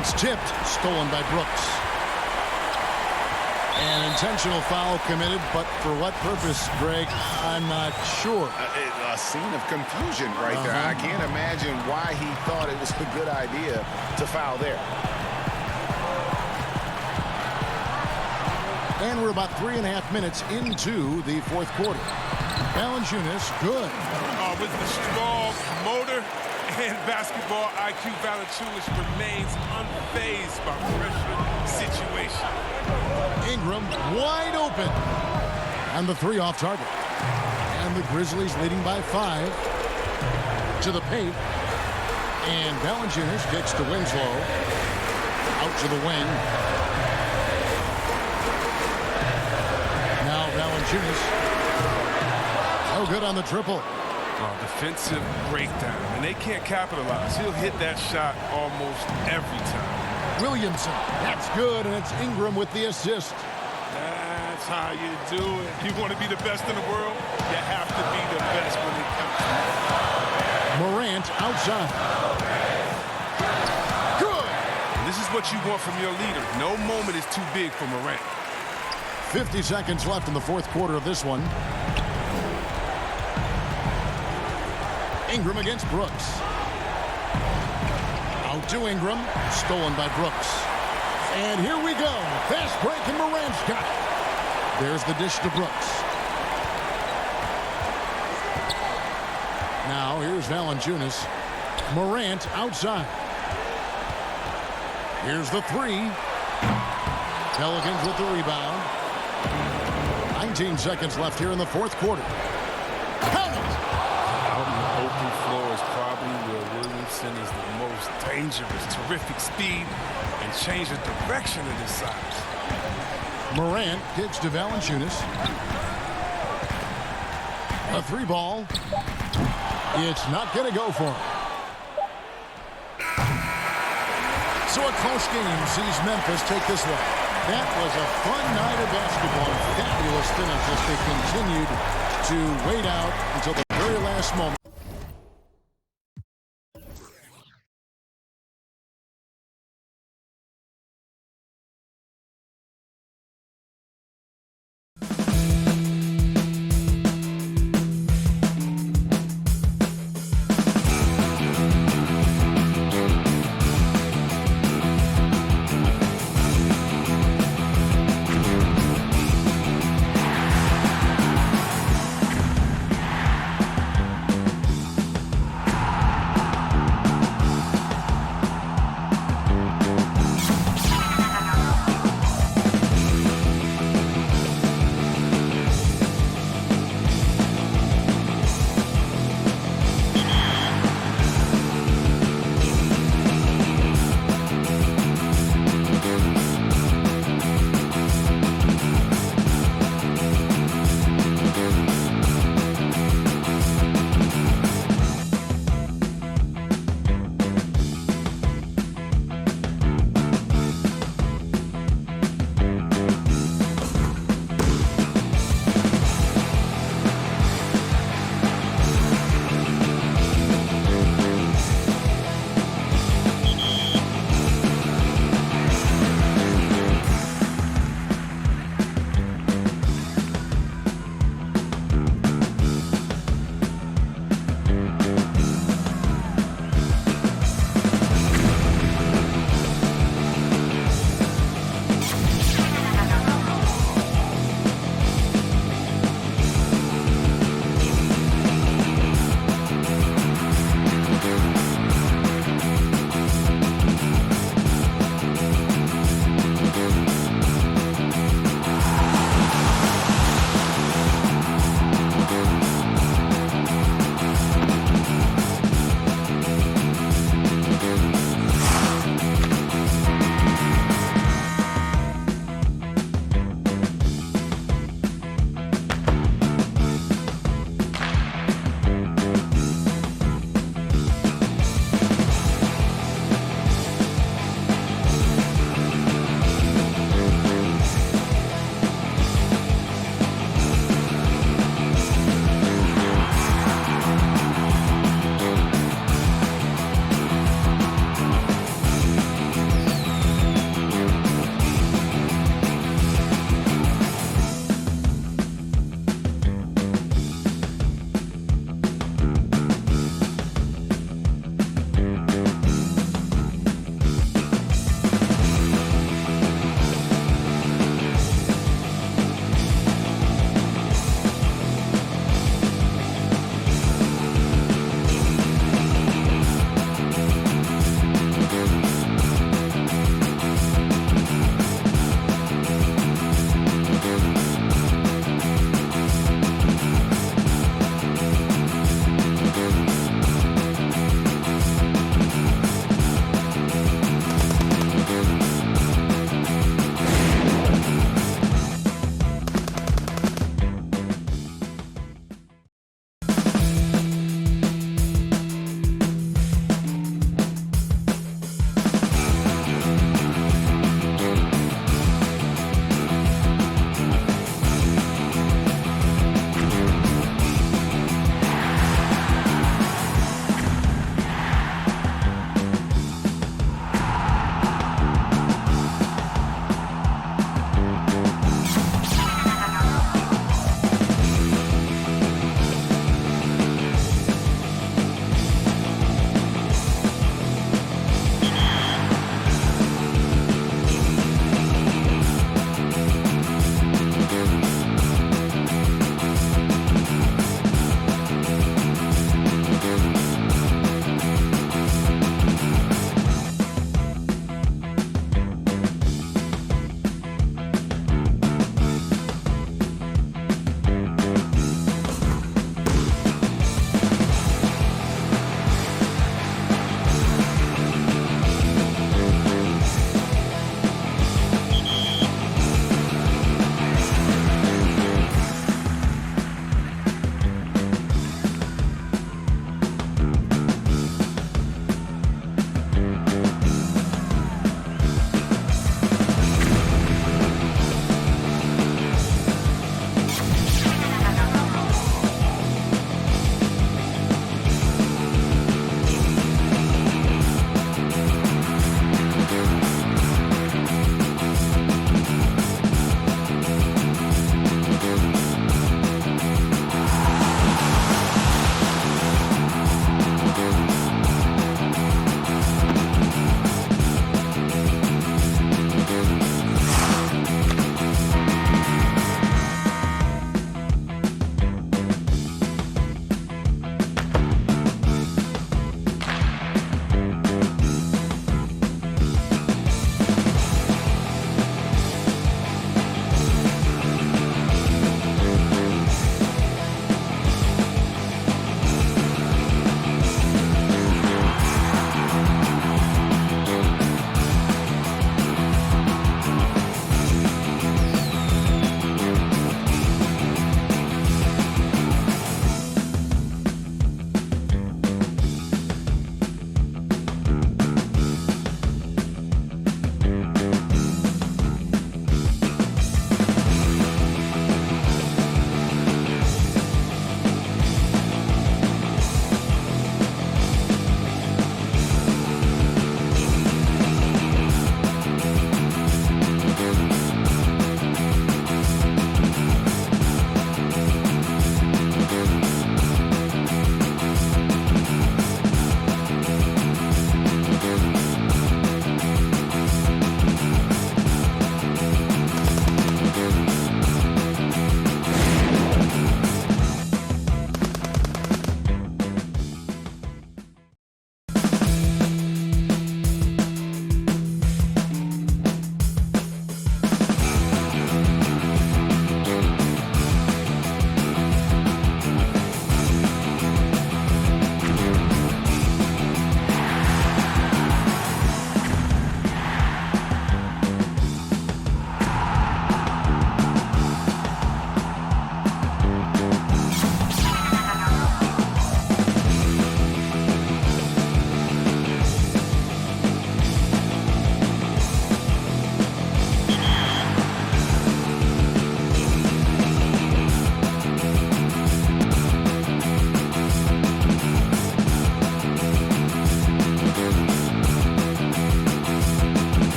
It's tipped, stolen by Brooks. An intentional foul committed, but for what purpose, Greg? I'm not sure. A scene of confusion right there. I can't imagine why he thought it was a good idea to foul there. And we're about 3.5 minutes into the fourth quarter. Valanciunas, good. With the strong motor and basketball IQ, Valanciunas remains unfazed by pressure situation. Ingram wide open. And the three off target. And the Grizzlies leading by 5 to the paint. And Valanciunas kicks to Winslow. Out to the wing. Now Valanciunas. No good on the triple. Defensive breakdown, and they can't capitalize. He'll hit that shot almost every time. Williamson, that's good, and it's Ingram with the assist. That's how you do it. You want to be the best in the world? You have to be the best when it comes to it. Morant outside. Good! And this is what you want from your leader. No moment is too big for Morant. 50 seconds left in the fourth quarter of this one. Ingram against Brooks. Out to Ingram. Stolen by Brooks. And here we go. Fast break, and Morant's got it. There's the dish to Brooks. Now here's Valanciunas. Morant outside. Here's the three. Pelicans with the rebound. 19 seconds left here in the fourth quarter. Count it! Out in the open floor is probably where Williamson is the most dangerous. Terrific speed and change the direction of his size. Morant kicks to Valanciunas. A three ball. It's not going to go for him. So a close game sees Memphis take this one. That was a fun night of basketball. Fabulous finish as they continued to wait out until the very last moment.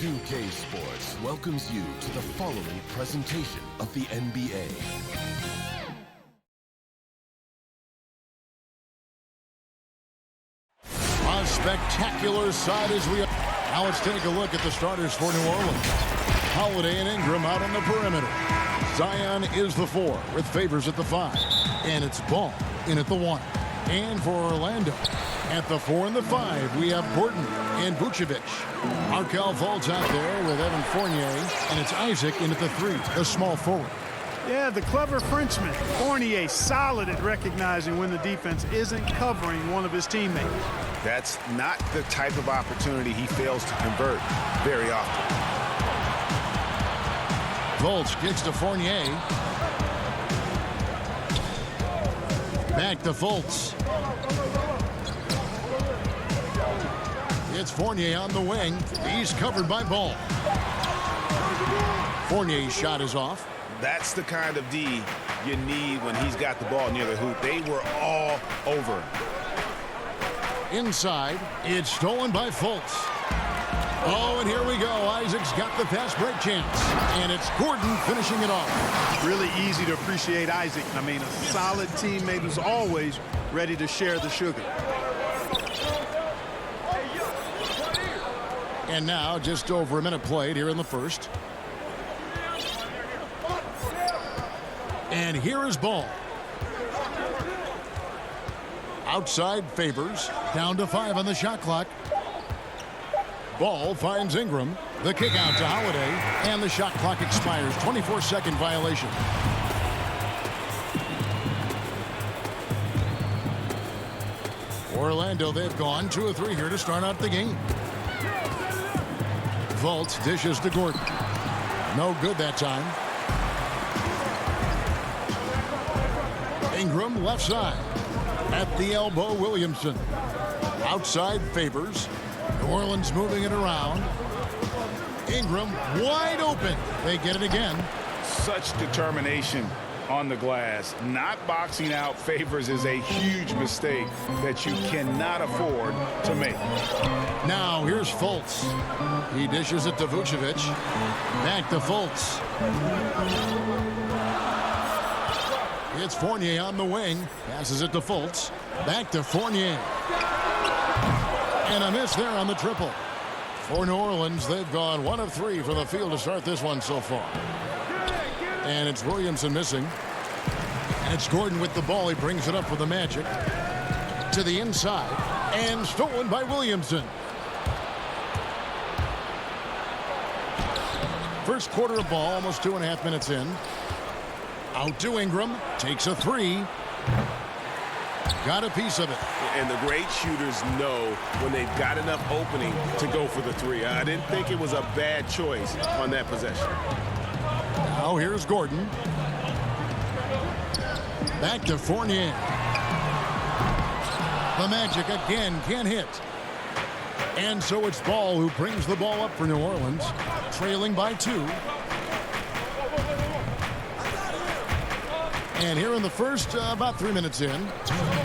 2K Sports welcomes you to the following presentation of the NBA. A spectacular side as we... Now let's take a look at the starters for New Orleans. Holiday and Ingram out on the perimeter. Zion is the 4 with Favors at the 5. And it's Ball in at the 1. And for Orlando, at the 4 and the 5, we have Gordon and Vucevic. Markel Fultz out there with Evan Fournier. And it's Isaac in at the 3, the small forward. Yeah, the clever Frenchman, Fournier, solid at recognizing when the defense isn't covering one of his teammates. That's not the type of opportunity he fails to convert very often. Fultz kicks to Fournier. Back to Fultz. It's Fournier on the wing. He's covered by Ball. Fournier's shot is off. That's the kind of D you need when he's got the ball near the hoop. They were all over. Inside, it's stolen by Fultz. Oh, and here we go. Isaac's got the fast break chance. And it's Gordon finishing it off. Really easy to appreciate Isaac. I mean, a solid teammate who's always ready to share the sugar. And now, just over a minute played here in the first. And here is Ball. Outside Favors. Down to 5 on the shot clock. Ball finds Ingram. The kick out to Holiday. And the shot clock expires. 24-second violation. Orlando, they've gone 2 of 3 here to start out the game. Fultz dishes to Gordon. No good that time. Ingram left side. At the elbow, Williamson. Outside Favors. New Orleans moving it around. Ingram wide open. They get it again. Such determination on the glass. Not boxing out Favors is a huge mistake that you cannot afford to make. Now here's Fultz. He dishes it to Vucevic. Back to Fultz. It's Fournier on the wing. Passes it to Fultz. Back to Fournier. And a miss there on the triple. For New Orleans, they've gone 1 of 3 from the field to start this one so far. And it's Williamson missing. And it's Gordon with the ball. He brings it up for the Magic. To the inside. And stolen by Williamson. First quarter of ball, almost 2.5 minutes in. Out to Ingram. Takes a 3. Got a piece of it. And the great shooters know when they've got enough opening to go for the 3. I didn't think it was a bad choice on that possession. Now here's Gordon. Back to Fournier. The Magic again can't hit. And so it's Ball who brings the ball up for New Orleans, trailing by 2. And here in the first, about 3 minutes in,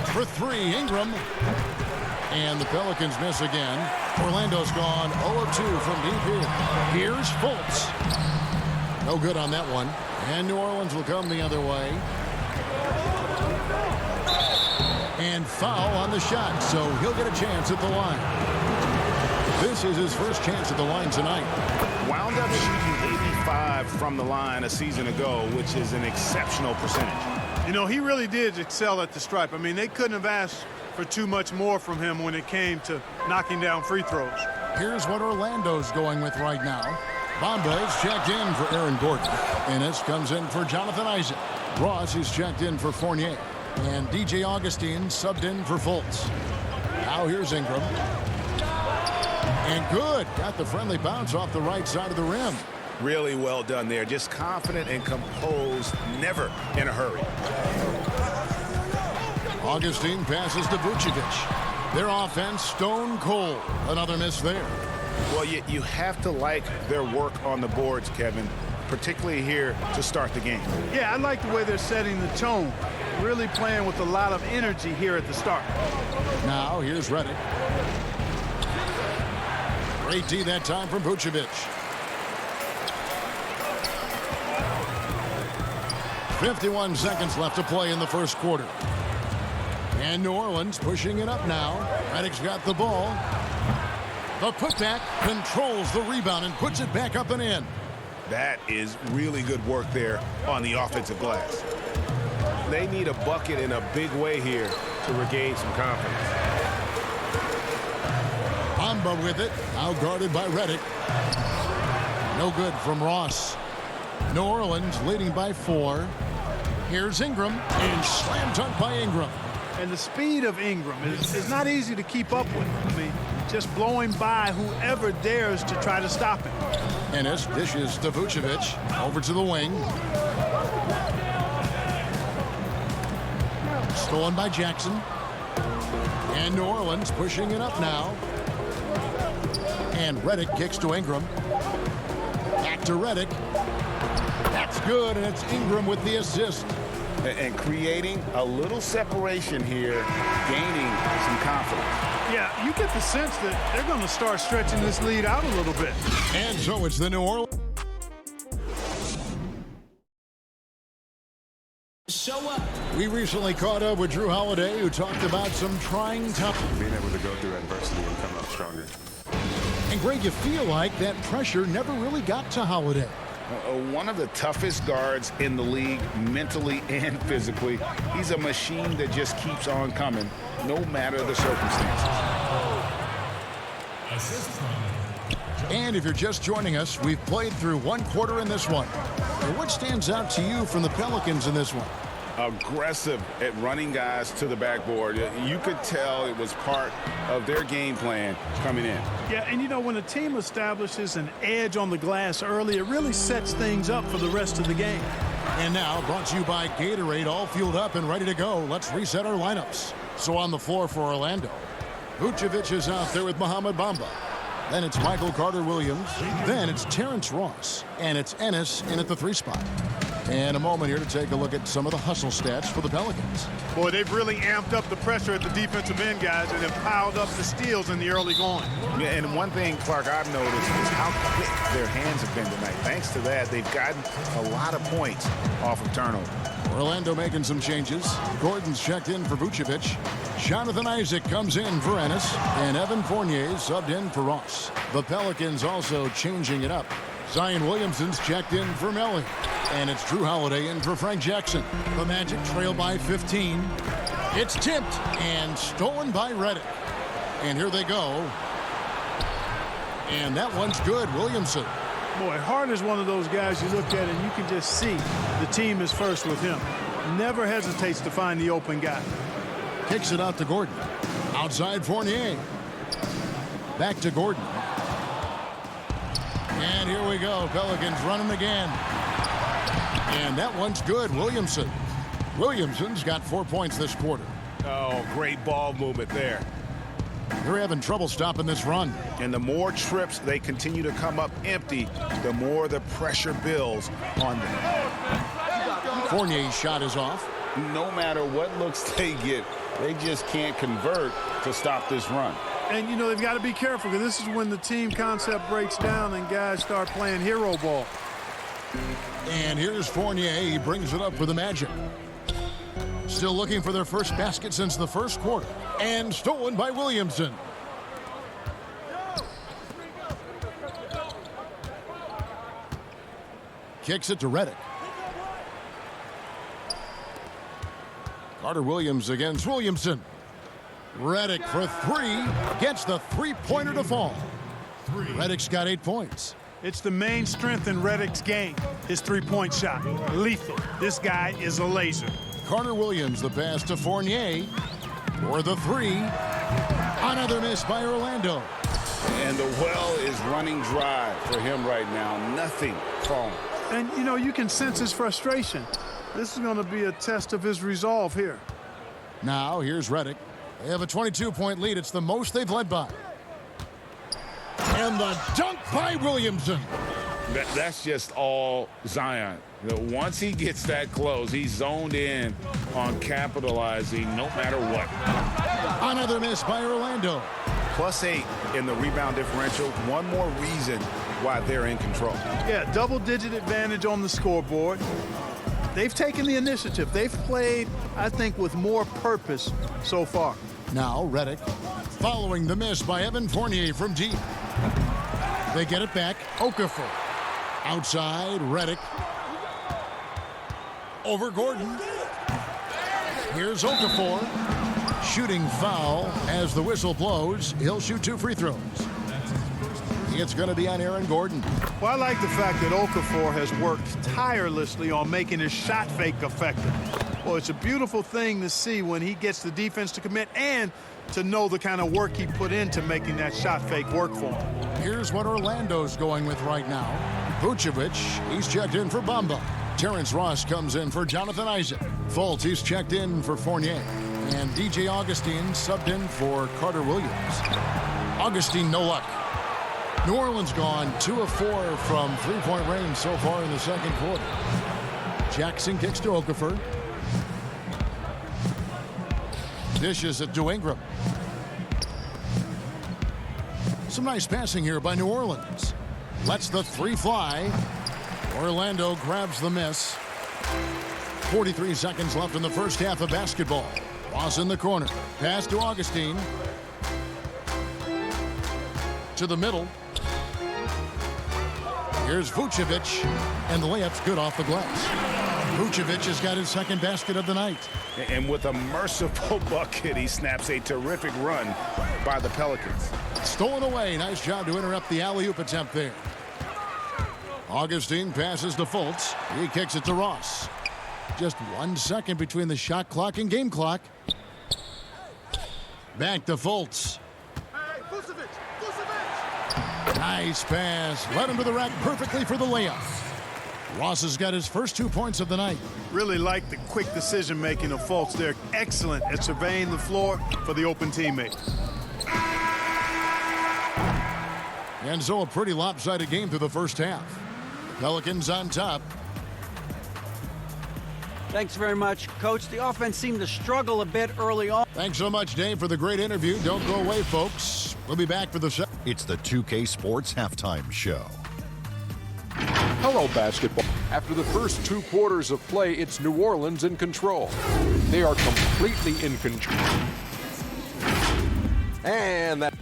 for 3, Ingram. And the Pelicans miss again. Orlando's gone 0-2 from deep here. Here's Fultz. No good on that one. And New Orleans will come the other way. And foul on the shot, so he'll get a chance at the line. This is his first chance at the line tonight. Wound up shooting 85 from the line a season ago, which is an exceptional percentage. You know, he really did excel at the stripe. I mean, they couldn't have asked for too much more from him when it came to knocking down free throws. Here's what Orlando's going with right now. Bamba is checked in for Aaron Gordon. Ennis comes in for Jonathan Isaac. Ross is checked in for Fournier. And DJ Augustine subbed in for Fultz. Now here's Ingram. And good. Got the friendly bounce off the right side of the rim. Really well done there. Just confident and composed, never in a hurry. Augustine passes to Vucevic. Their offense stone cold. Another miss there. Well, you have to like their work on the boards, Kevin, particularly here to start the game. Yeah, I like the way they're setting the tone. Really playing with a lot of energy here at the start. Now here's Redick. Great D that time from Vucevic. 51 seconds left to play in the first quarter. And New Orleans pushing it up now. Redick's got the ball. The putback controls the rebound and puts it back up and in. That is really good work there on the offensive glass. They need a bucket in a big way here to regain some confidence. Bamba with it, now guarded by Redick. No good from Ross. New Orleans leading by 4. Here's Ingram, and slam dunk by Ingram. And the speed of Ingram is not easy to keep up with. I mean, just blowing by whoever dares to try to stop him. Ennis dishes to Vucevic, over to the wing. Stolen by Jackson. And New Orleans pushing it up now. And Redick kicks to Ingram. Back to Redick. That's good, and it's Ingram with the assist. And creating a little separation here, gaining some confidence. Yeah, you get the sense that they're going to start stretching this lead out a little bit. And so it's the New Orleans. Show up. We recently caught up with Drew Holiday, who talked about some trying times. Being able to go through adversity and come out stronger. And Greg, you feel like that pressure never really got to Holiday. One of the toughest guards in the league, mentally and physically. He's a machine that just keeps on coming, no matter the circumstances. And if you're just joining us, we've played through one quarter in this one. And what stands out to you from the Pelicans in this one? Aggressive at running guys to the backboard. You could tell it was part of their game plan coming in. Yeah, and you know, when a team establishes an edge on the glass early, it really sets things up for the rest of the game. And now, brought to you by Gatorade, all fueled up and ready to go. Let's reset our lineups. So on the floor for Orlando, Vucevic is out there with Mohamed Bamba. Then it's Michael Carter-Williams. Then it's Terrence Ross. And it's Ennis in at the 3 spot. And a moment here to take a look at some of the hustle stats for the Pelicans. Boy, they've really amped up the pressure at the defensive end, guys, and have piled up the steals in the early going. Yeah, and one thing, Clark, I've noticed is how quick their hands have been tonight. Thanks to that, they've gotten a lot of points off of turnover. Orlando making some changes. Gordon's checked in for Vucevic. Jonathan Isaac comes in for Ennis. And Evan Fournier subbed in for Ross. The Pelicans also changing it up. Zion Williamson's checked in for Melly. And it's Drew Holiday in for Frank Jackson. The Magic trail by 15. It's tipped and stolen by Redick. And here they go. And that one's good, Williamson. Boy, Hart is one of those guys you look at and you can just see the team is first with him. Never hesitates to find the open guy. Kicks it out to Gordon. Outside Fournier. Back to Gordon. And here we go. Pelicans running again. And that one's good, Williamson. Williamson's got 4 points this quarter. Oh, great ball movement there. They're having trouble stopping this run. And the more trips they continue to come up empty, the more the pressure builds on them. Fournier's shot is off. No matter what looks they get, they just can't convert to stop this run. And, you know, they've got to be careful because this is when the team concept breaks down and guys start playing hero ball. And here's Fournier. He brings it up for the Magic. Still looking for their first basket since the first quarter. And stolen by Williamson. Kicks it to Redick. Carter-Williams against Williamson. Redick for 3. Gets the three-pointer to fall. Redick's got 8 points. It's the main strength in Redick's game, his three-point shot. Lethal. This guy is a laser. Carter-Williams, the pass to Fournier for the 3. Another miss by Orlando. And the well is running dry for him right now. Nothing falling. And, you know, you can sense his frustration. This is going to be a test of his resolve here. Now, here's Redick. They have a 22-point lead. It's the most they've led by. And the dunk by Williamson. That's just all Zion. You know, once he gets that close, he's zoned in on capitalizing no matter what. Another miss by Orlando. +8 in the rebound differential. One more reason why they're in control. Yeah, double-digit advantage on the scoreboard. They've taken the initiative. They've played, I think, with more purpose so far. Now Reddick following the miss by Evan Fournier from deep. They get it back. Okafor. Outside, Reddick. Over Gordon. Here's Okafor. Shooting foul as the whistle blows. He'll shoot 2 free throws. It's going to be on Aaron Gordon. Well, I like the fact that Okafor has worked tirelessly on making his shot fake effective. Well, it's a beautiful thing to see when he gets the defense to commit and to know the kind of work he put into making that shot fake work for him. Here's what Orlando's going with right now. Vucevic, he's checked in for Bamba. Terrence Ross comes in for Jonathan Isaac. Fultz, he's checked in for Fournier. And DJ Augustine subbed in for Carter Williams. Augustine, no luck. New Orleans gone 2 of 4 from three-point range so far in the second quarter. Jackson kicks to Okafor. Dishes it to Ingram. Some nice passing here by New Orleans. Lets the 3 fly. Orlando grabs the miss. 43 seconds left in the first half of basketball. Ross in the corner. Pass to Augustine. To the middle. Here's Vucevic. And the layup's good off the glass. Vucevic has got his second basket of the night. And with a merciful bucket, he snaps a terrific run by the Pelicans. Stolen away. Nice job to interrupt the alley-oop attempt there. Augustine passes to Fultz. He kicks it to Ross. Just 1 second between the shot clock and game clock. Back to Fultz. Nice pass. Led him to the rack perfectly for the layup. Ross has got his first 2 points of the night. Really like the quick decision-making of Fultz. They're excellent at surveying the floor for the open teammate. And so a pretty lopsided game through the first half. Pelicans on top. Thanks very much, Coach. The offense seemed to struggle a bit early on. Thanks so much, Dave, for the great interview. Don't go away, folks. We'll be back for the second. It's the 2K Sports Halftime Show. Hello, basketball. After the first 2 quarters of play, it's New Orleans in control. They are completely in control. And that...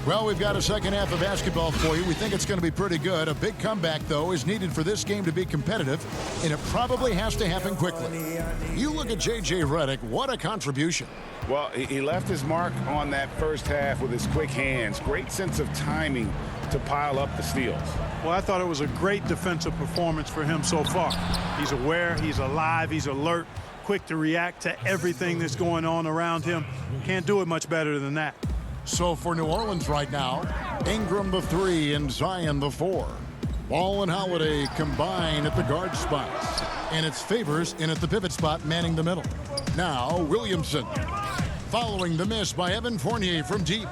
Well, we've got a second half of basketball for you. We think it's going to be pretty good. A big comeback, though, is needed for this game to be competitive, and it probably has to happen quickly. You look at J.J. Redick, what a contribution. Well, he left his mark on that first half with his quick hands. Great sense of timing to pile up the steals. Well, I thought it was a great defensive performance for him so far. He's aware, he's alive, he's alert, quick to react to everything that's going on around him. Can't do it much better than that. So for New Orleans right now, Ingram the 3 and Zion the 4. Ball and Holiday combine at the guard spots. And it's Favors in at the pivot spot manning the middle. Now Williamson. Following the miss by Evan Fournier from deep.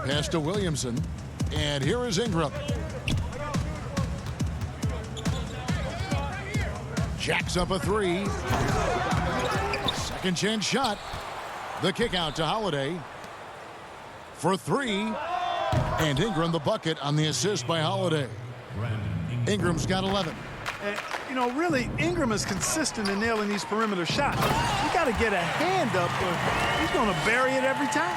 Pass to Williamson. And here is Ingram. Jacks up a 3. Second chance shot. The kick out to Holiday. For 3, and Ingram the bucket on the assist by Holiday. Ingram's got 11. And, you know, really, Ingram is consistent in nailing these perimeter shots. You got to get a hand up, or he's going to bury it every time.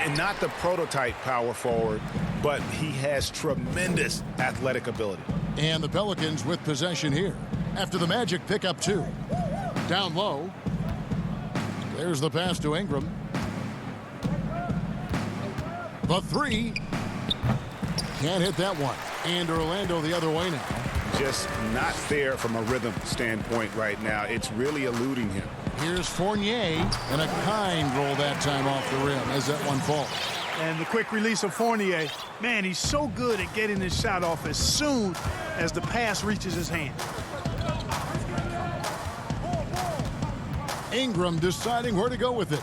And not the prototype power forward, but he has tremendous athletic ability. And the Pelicans with possession here. After the Magic pick up 2. Down low. There's the pass to Ingram. The 3. Can't hit that one. And Orlando the other way now. Just not there from a rhythm standpoint right now. It's really eluding him. Here's Fournier, and a kind roll that time off the rim as that one falls. And the quick release of Fournier. Man, he's so good at getting his shot off as soon as the pass reaches his hand. Ingram deciding where to go with it.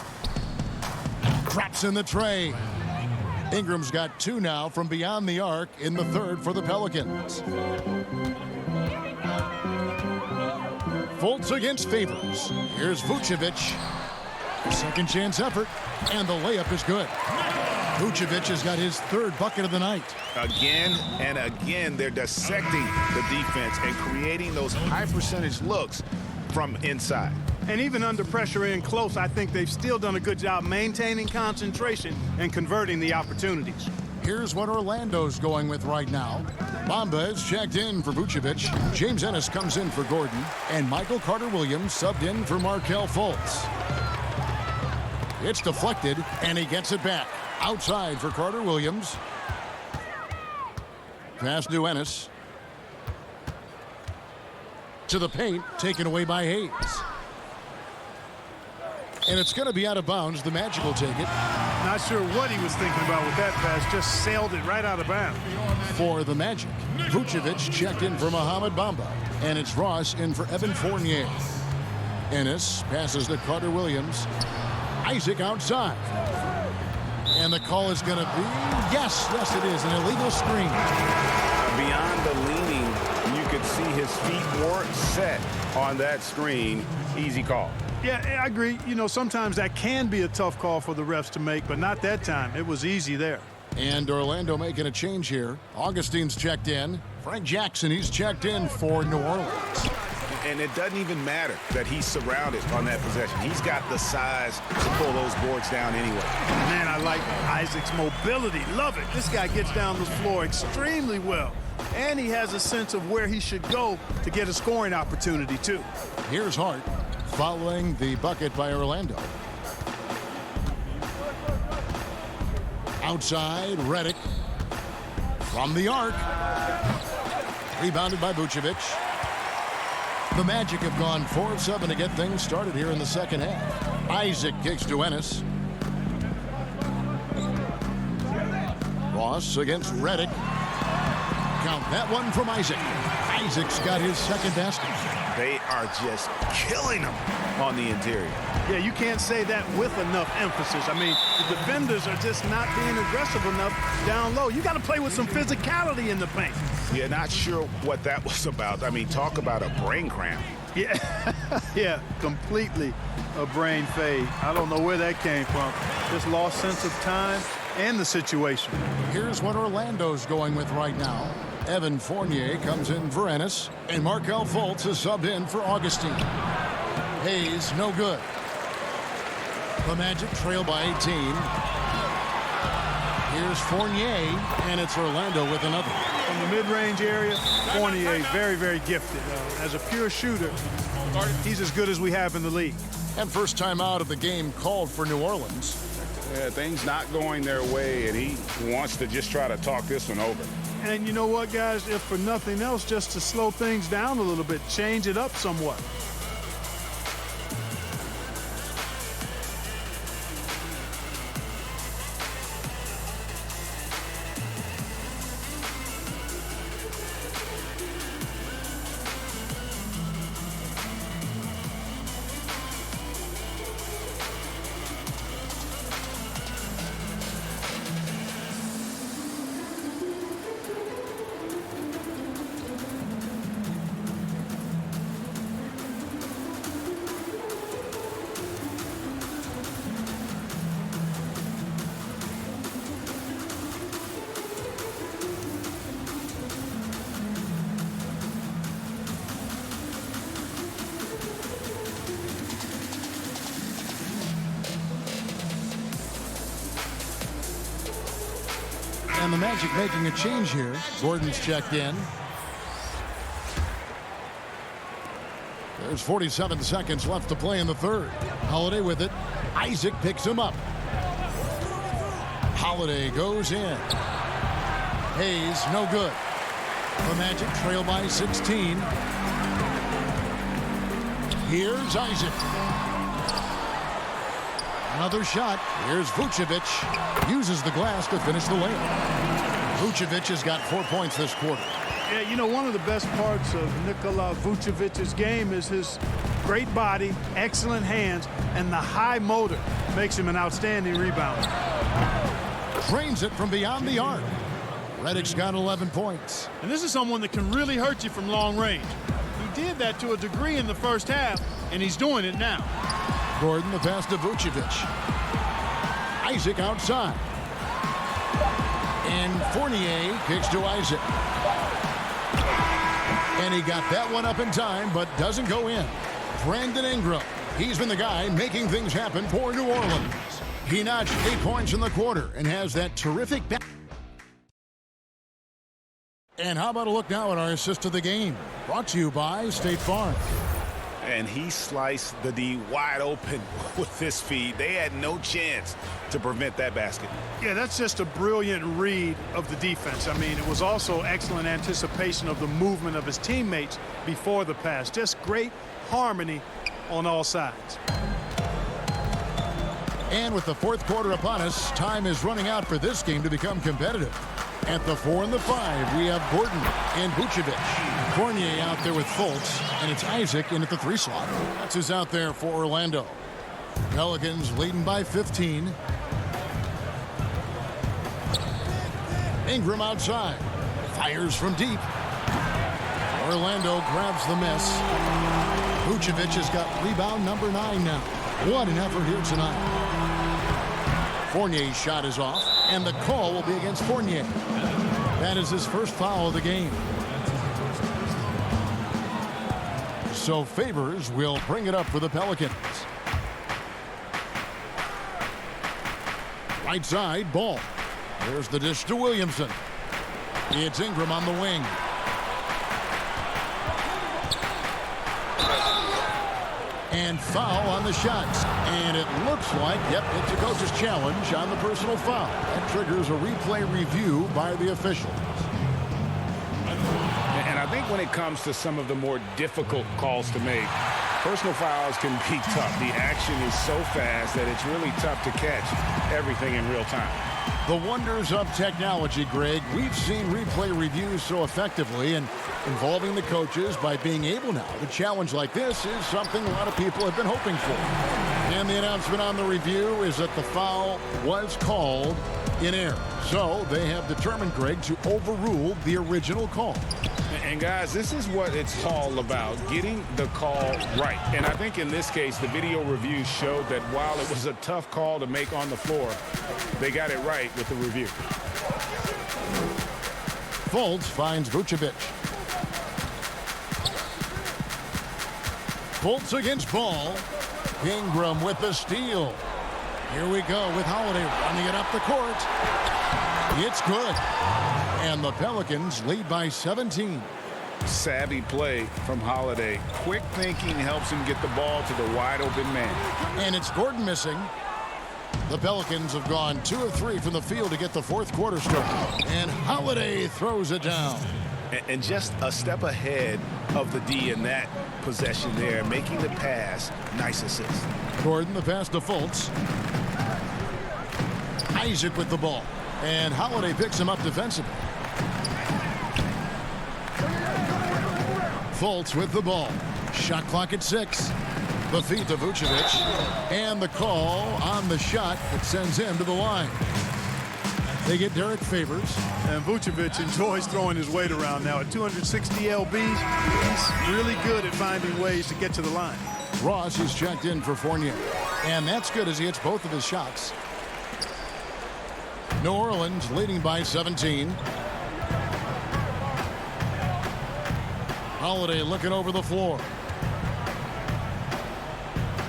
Drops in the tray. Ingram's got 2 now from beyond the arc in the third for the Pelicans. Fultz against Favors. Here's Vucevic. Second chance effort, and the layup is good. Vucevic has got his third bucket of the night. Again and again, they're dissecting the defense and creating those high percentage looks from inside. And even under pressure in close, I think they've still done a good job maintaining concentration and converting the opportunities. Here's what Orlando's going with right now. Bamba is checked in for Vucevic. James Ennis comes in for Gordon. And Michael Carter-Williams subbed in for Markelle Fultz. It's deflected, and he gets it back. Outside for Carter-Williams. Pass to Ennis. To the paint, taken away by Hayes. And it's going to be out of bounds. The Magic will take it. Not sure what he was thinking about with that pass. Just sailed it right out of bounds. For the Magic, Vucevic checked in for Mohamed Bamba. And it's Ross in for Evan Fournier. Ennis passes to Carter-Williams. Isaac outside. And the call is going to be, yes, it is, an illegal screen. Beyond the leaning, you could see his feet weren't set on that screen. Easy call. Yeah, I agree. You know, sometimes that can be a tough call for the refs to make, but not that time. It was easy there. And Orlando making a change here. Augustine's checked in. Frank Jackson, he's checked in for New Orleans. And it doesn't even matter that he's surrounded on that possession. He's got the size to pull those boards down anyway. Man, I like Isaac's mobility. Love it. This guy gets down the floor extremely well. And he has a sense of where he should go to get a scoring opportunity, too. Here's Hart following the bucket by Orlando. Outside, Redick. From the arc. Rebounded by Vucevic. The Magic have gone 4 of 7 to get things started here in the second half. Isaac kicks to Ennis. Ross against Redick. Count that one from Isaac. Isaac's got his second basket. They are just killing him on the interior. Yeah, you can't say that with enough emphasis. I mean, the defenders are just not being aggressive enough down low. You got to play with some physicality in the paint. Yeah, not sure what that was about. I mean, talk about a brain cramp. Yeah, yeah, completely a brain fade. I don't know where that came from. Just lost sense of time and the situation. Here's what Orlando's going with right now. Evan Fournier comes in for Ennis, and Markelle Fultz is subbed in for Augustine. Hayes, no good. The Magic trail by 18. Here's Fournier, and it's Orlando with another. From the mid-range area, Fournier, very, very gifted. As a pure shooter, he's as good as we have in the league. And first time out of the game called for New Orleans. Yeah, things not going their way, and he wants to just try to talk this one over. And you know what, guys? If for nothing else, just to slow things down a little bit, change it up somewhat. And the Magic making a change here. Gordon's checked in. There's 47 seconds left to play in the third. Holiday with it. Isaac picks him up. Holiday goes in. Hayes, no good. The Magic trail by 16. Here's Isaac. Another shot. Here's Vucevic. Uses the glass to finish the layup. Vucevic has got 4 points this quarter. Yeah, you know, one of the best parts of Nikola Vucevic's game is his great body, excellent hands, and the high motor makes him an outstanding rebounder. Drains it from beyond the arc. Redick's got 11 points. And this is someone that can really hurt you from long range. He did that to a degree in the first half, and he's doing it now. Gordon, the pass to Vucevic. Isaac outside. And Fournier kicks to Isaac. And he got that one up in time, but doesn't go in. Brandon Ingram. He's been the guy making things happen for New Orleans. He notched 8 points in the quarter and has that terrific back. And how about a look now at our assist of the game? Brought to you by State Farm. And he sliced the D wide open with this feed. They had no chance to prevent that basket. Yeah, that's just a brilliant read of the defense. I mean, it was also excellent anticipation of the movement of his teammates before the pass. Just great harmony on all sides. And with the fourth quarter upon us, time is running out for this game to become competitive. At the 4 and the 5, we have Gordon and Vucevic. Fournier out there with Fultz, and it's Isaac in at the 3 slot. That's who's out there for Orlando. Pelicans leading by 15. Ingram outside. Fires from deep. Orlando grabs the miss. Vucevic has got rebound number 9 now. What an effort here tonight. Fournier's shot is off, and the call will be against Fournier. That is his first foul of the game. So Favors will bring it up for the Pelicans. Right side, Ball. There's the dish to Williamson. It's Ingram on the wing. And foul on the shots. And it looks like, yep, it's a coach's challenge on the personal foul. That triggers a replay review by the officials. And I think when it comes to some of the more difficult calls to make, personal fouls can be tough. The action is so fast that it's really tough to catch everything in real time. The wonders of technology, Greg. We've seen replay reviews so effectively, and involving the coaches by being able now to challenge like this is something a lot of people have been hoping for. And the announcement on the review is that the foul was called in error. So they have determined, Greg, to overrule the original call. And guys, this is what it's all about, getting the call right. And I think in this case, the video review showed that while it was a tough call to make on the floor, they got it right with the review. Fultz finds Vucevic. Fultz against Ball. Ingram with the steal. Here we go with Holiday running it up the court. It's good. And the Pelicans lead by 17. Savvy play from Holiday. Quick thinking helps him get the ball to the wide open man. And it's Gordon missing. The Pelicans have gone 2 of 3 from the field to get the fourth quarter started. And Holiday throws it down. And just a step ahead of the D in that possession there, making the pass. Nice assist. Gordon, the pass to Fultz. Isaac with the ball. And Holiday picks him up defensively. Fultz with the ball. Shot clock at 6. The feed to Vucevic. And the call on the shot that sends him to the line. They get Derek Favors. And Vucevic enjoys throwing his weight around now. At 260 lbs, he's really good at finding ways to get to the line. Ross is checked in for Fournier. And that's good as he hits both of his shots. New Orleans leading by 17. Holiday looking over the floor.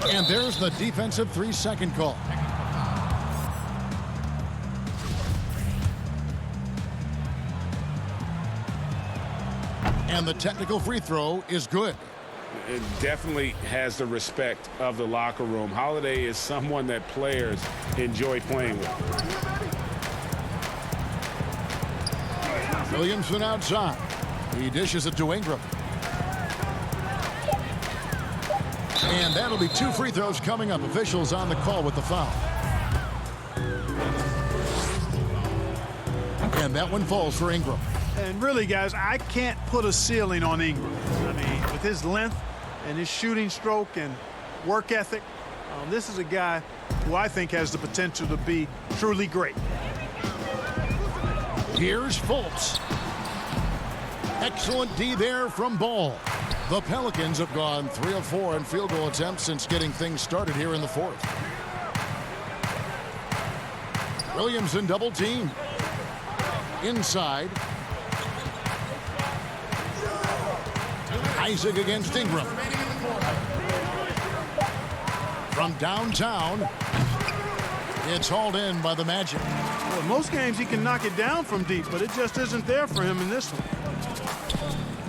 And there's the defensive 3-second call. And the technical free throw is good. It definitely has the respect of the locker room. Holiday is someone that players enjoy playing with. Williamson outside. He dishes it to Ingram. And that'll be 2 free throws coming up. Officials on the call with the foul. And that one falls for Ingram. And really, guys, I can't put a ceiling on Ingram. I mean, with his length and his shooting stroke and work ethic, this is a guy who I think has the potential to be truly great. Here's Fultz. Excellent D there from Ball. The Pelicans have gone 3 of 4 in field goal attempts since getting things started here in the fourth. Williamson double team. Inside. Isaac against Ingram. From downtown. It's hauled in by the Magic. Well, most games he can knock it down from deep, but it just isn't there for him in this one.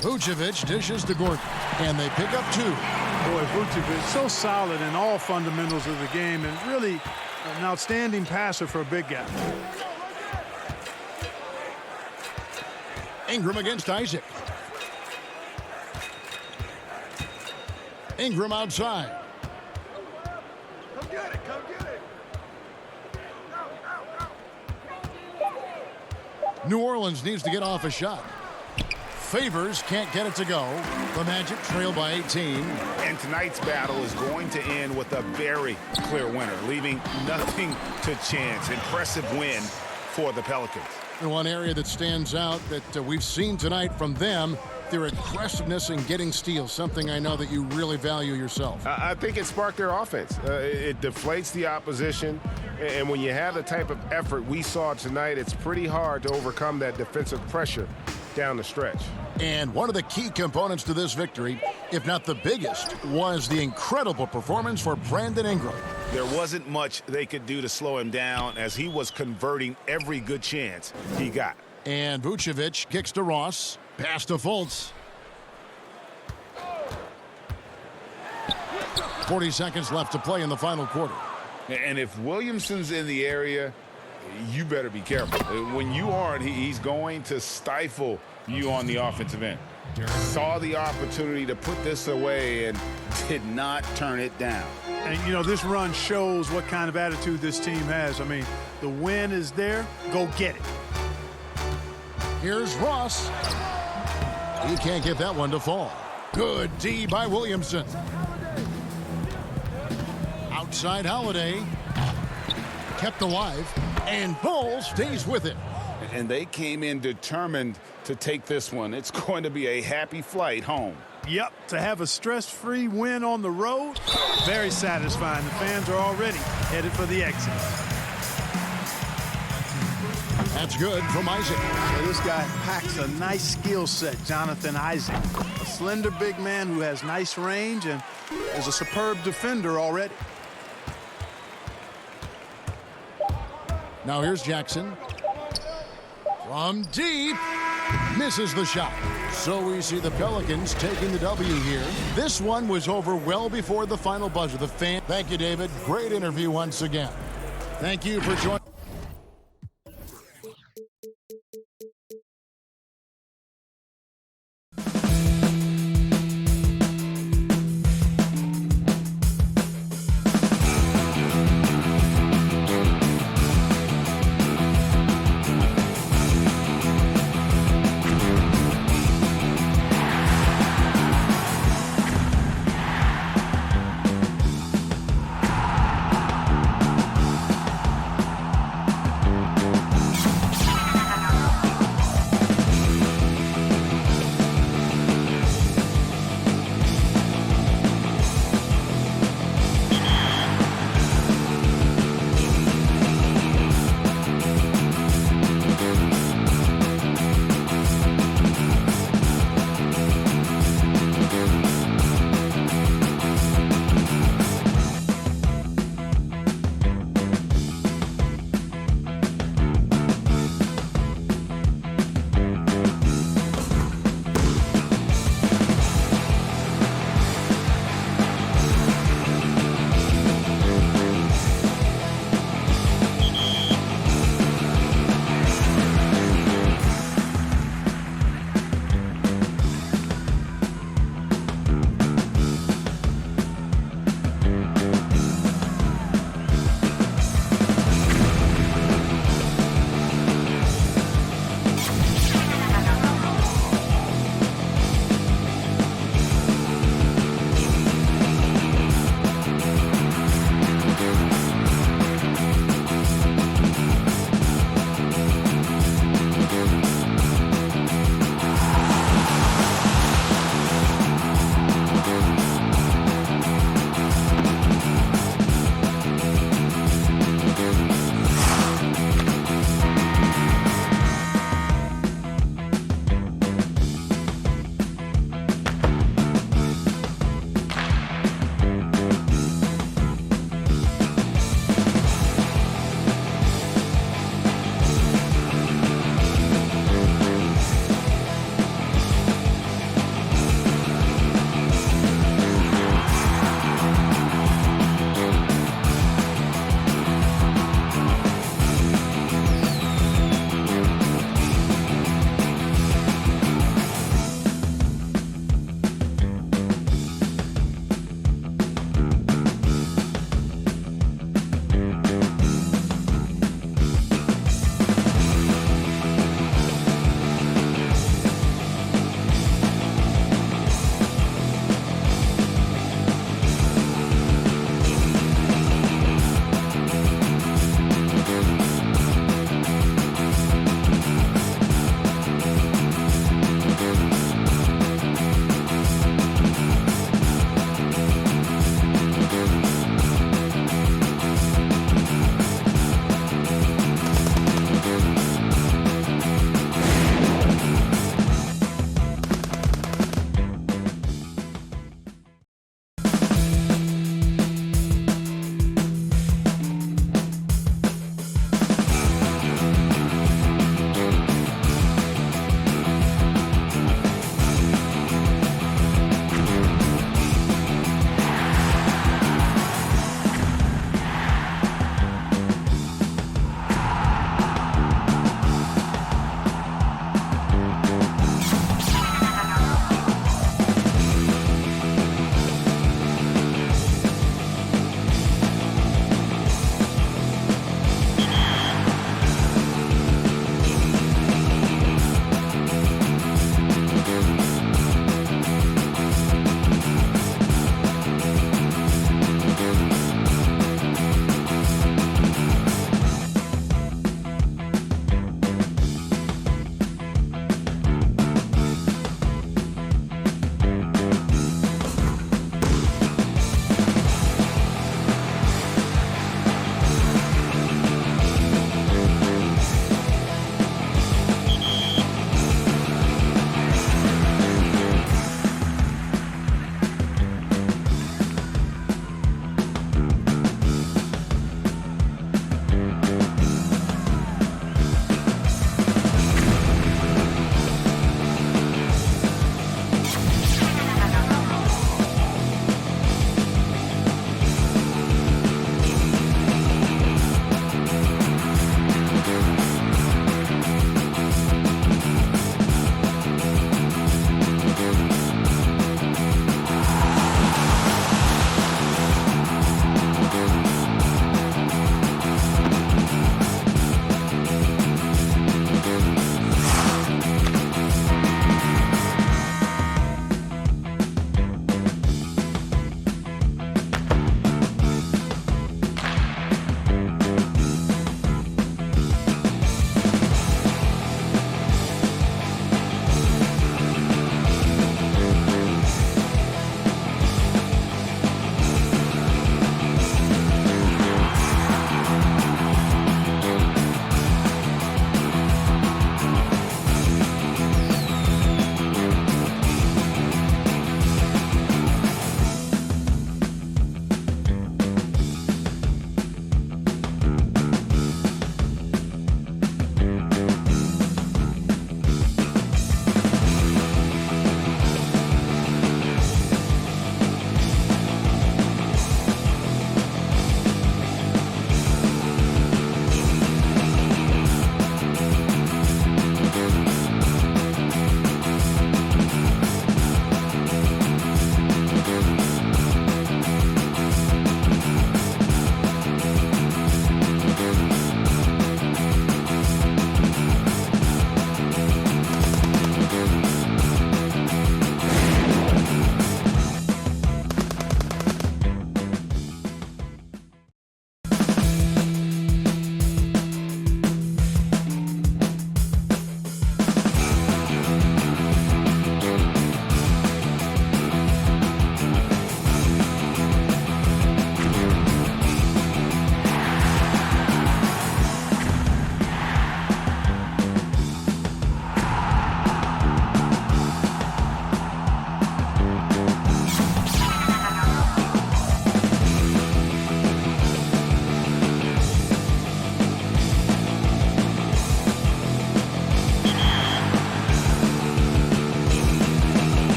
Vucevic dishes to Gordon, and they pick up 2. Boy, Vucevic so solid in all fundamentals of the game, and really an outstanding passer for a big guy. Ingram against Isaac. Ingram outside. Come get it, come get it. New Orleans needs to get off a shot. Favors can't get it to go. The Magic trail by 18. And tonight's battle is going to end with a very clear winner, leaving nothing to chance. Impressive win for the Pelicans. And one area that stands out that we've seen tonight from them, their aggressiveness in getting steals, something I know that you really value yourself. I think it sparked their offense. It deflates the opposition. And when you have the type of effort we saw tonight, it's pretty hard to overcome that defensive pressure down the stretch. And one of the key components to this victory, if not the biggest, was the incredible performance for Brandon Ingram. There wasn't much they could do to slow him down as he was converting every good chance he got. And Vucevic kicks to Ross. Pass to Fultz. 40 seconds left to play in the final quarter. And if Williamson's in the area, you better be careful. When you aren't, he's going to stifle you on the offensive end. Saw the opportunity to put this away and did not turn it down. And, you know, this run shows what kind of attitude this team has. I mean, the win is there. Go get it. Here's Ross. He can't get that one to fall. Good D by Williamson. Outside Holiday. Kept alive. And Bull stays with it. And they came in determined to take this one. It's going to be a happy flight home. Yep, to have a stress-free win on the road, very satisfying. The fans are already headed for the exit. That's good from Isaac. So this guy packs a nice skill set, Jonathan Isaac. A slender big man who has nice range and is a superb defender already. Now here's Jackson. From deep. Misses the shot. So we see the Pelicans taking the W here. This one was over well before the final buzzer. The fan. Thank you, David. Great interview once again. Thank you for joining.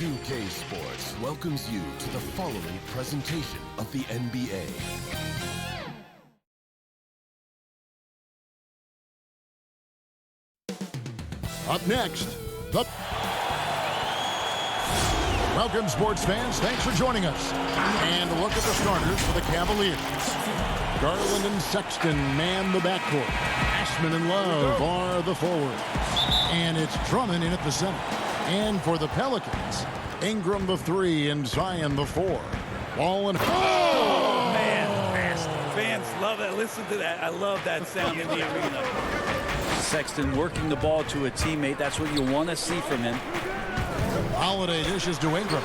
2K Sports welcomes you to the following presentation of the NBA. Up next, welcome, sports fans. Thanks for joining us. And a look at the starters for the Cavaliers. Garland and Sexton man the backcourt. Ashman and Love are the forwards. And it's Drummond in at the center. And for the Pelicans, Ingram the 3 and Zion the 4. Ball and... Oh, man. Fans love that. Listen to that. I love that sound in the arena. Sexton working the ball to a teammate. That's what you want to see from him. Holiday dishes to Ingram.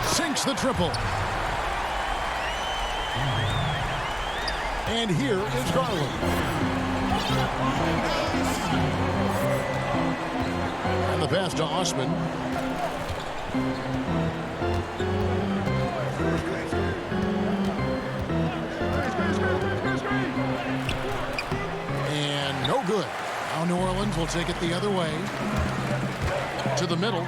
Sinks the triple. And here is Garland. And the pass to Osman. And no good. Now New Orleans will take it the other way. To the middle.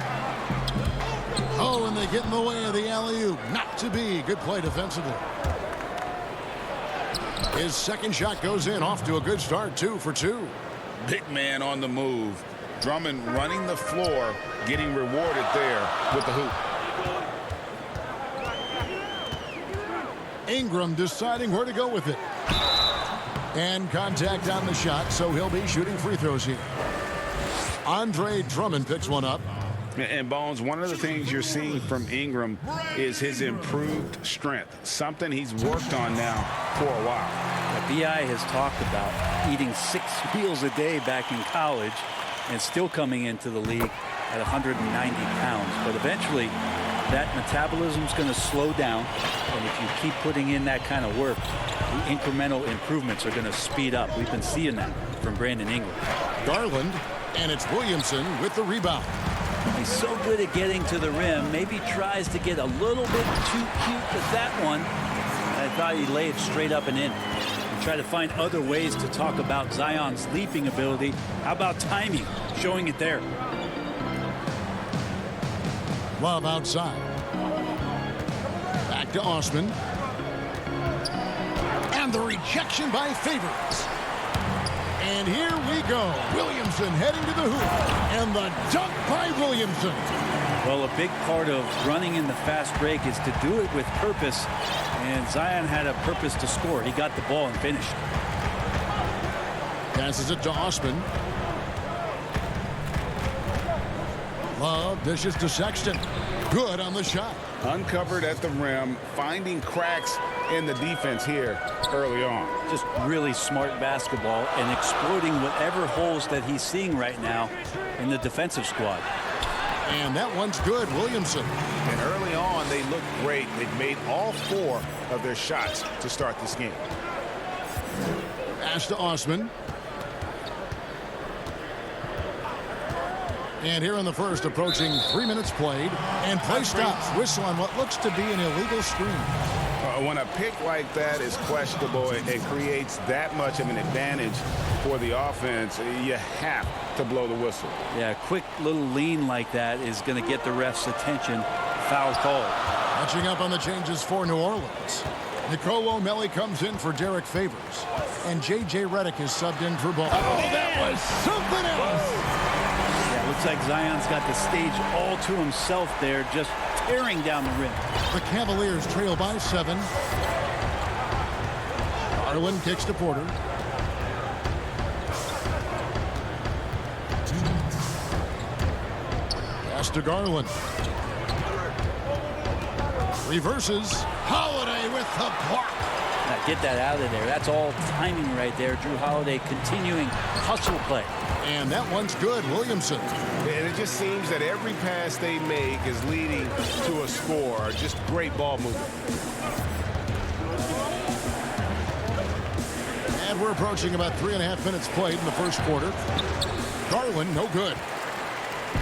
Oh, and they get in the way of the alley-oop. Not to be. Good play defensively. His second shot goes in, off to a good start, 2 for 2. Big man on the move. Drummond running the floor, getting rewarded there with the hoop. Ingram deciding where to go with it. And contact on the shot, so he'll be shooting free throws here. Andre Drummond picks one up. And Bones, one of the things you're seeing from Ingram is his improved strength, something he's worked on now for a while. B.I. has talked about eating 6 meals a day back in college and still coming into the league at 190 pounds. But eventually, that metabolism's going to slow down. And if you keep putting in that kind of work, the incremental improvements are going to speed up. We've been seeing that from Brandon Ingram. Garland, and it's Williamson with the rebound. He's so good at getting to the rim. Maybe tries to get a little bit too cute with that one. I thought he'd lay it straight up and in. And try to find other ways to talk about Zion's leaping ability. How about timing? Showing it there. Love outside. Back to Osman. And the rejection by Favors. And here we go. Williamson heading to the hoop. And the dunk by Williamson. Well, a big part of running in the fast break is to do it with purpose. And Zion had a purpose to score. He got the ball and finished. Passes it to Osman. Love dishes to Sexton. Good on the shot. Uncovered at the rim, finding cracks in the defense here early on. Just really smart basketball and exploiting whatever holes that he's seeing right now in the defensive squad. And that one's good, Williamson. And early on, they looked great. They've made all 4 of their shots to start this game. Pass to Osman. And here in the first, approaching 3 minutes played. And play stops. Whistle on what looks to be an illegal screen. When a pick like that is questionable, it creates that much of an advantage for the offense. You have to blow the whistle. Yeah, a quick little lean like that is going to get the ref's attention. Foul call. Catching up on the changes for New Orleans. Nicole O'Malley comes in for Derek Favors. And J.J. Redick is subbed in for Ball. Oh, that was something else. Yeah, looks like Zion's got the stage all to himself there, just tearing down the rim. The Cavaliers trail by 7. Garland kicks to Porter. Pass to Garland. Reverses. Holiday with the block. Now get that out of there. That's all timing right there. Drew Holiday continuing hustle play. And that one's good, Williamson. And it just seems that every pass they make is leading to a score. Just great ball movement. And we're approaching about 3.5 minutes played in the first quarter. Garland, no good.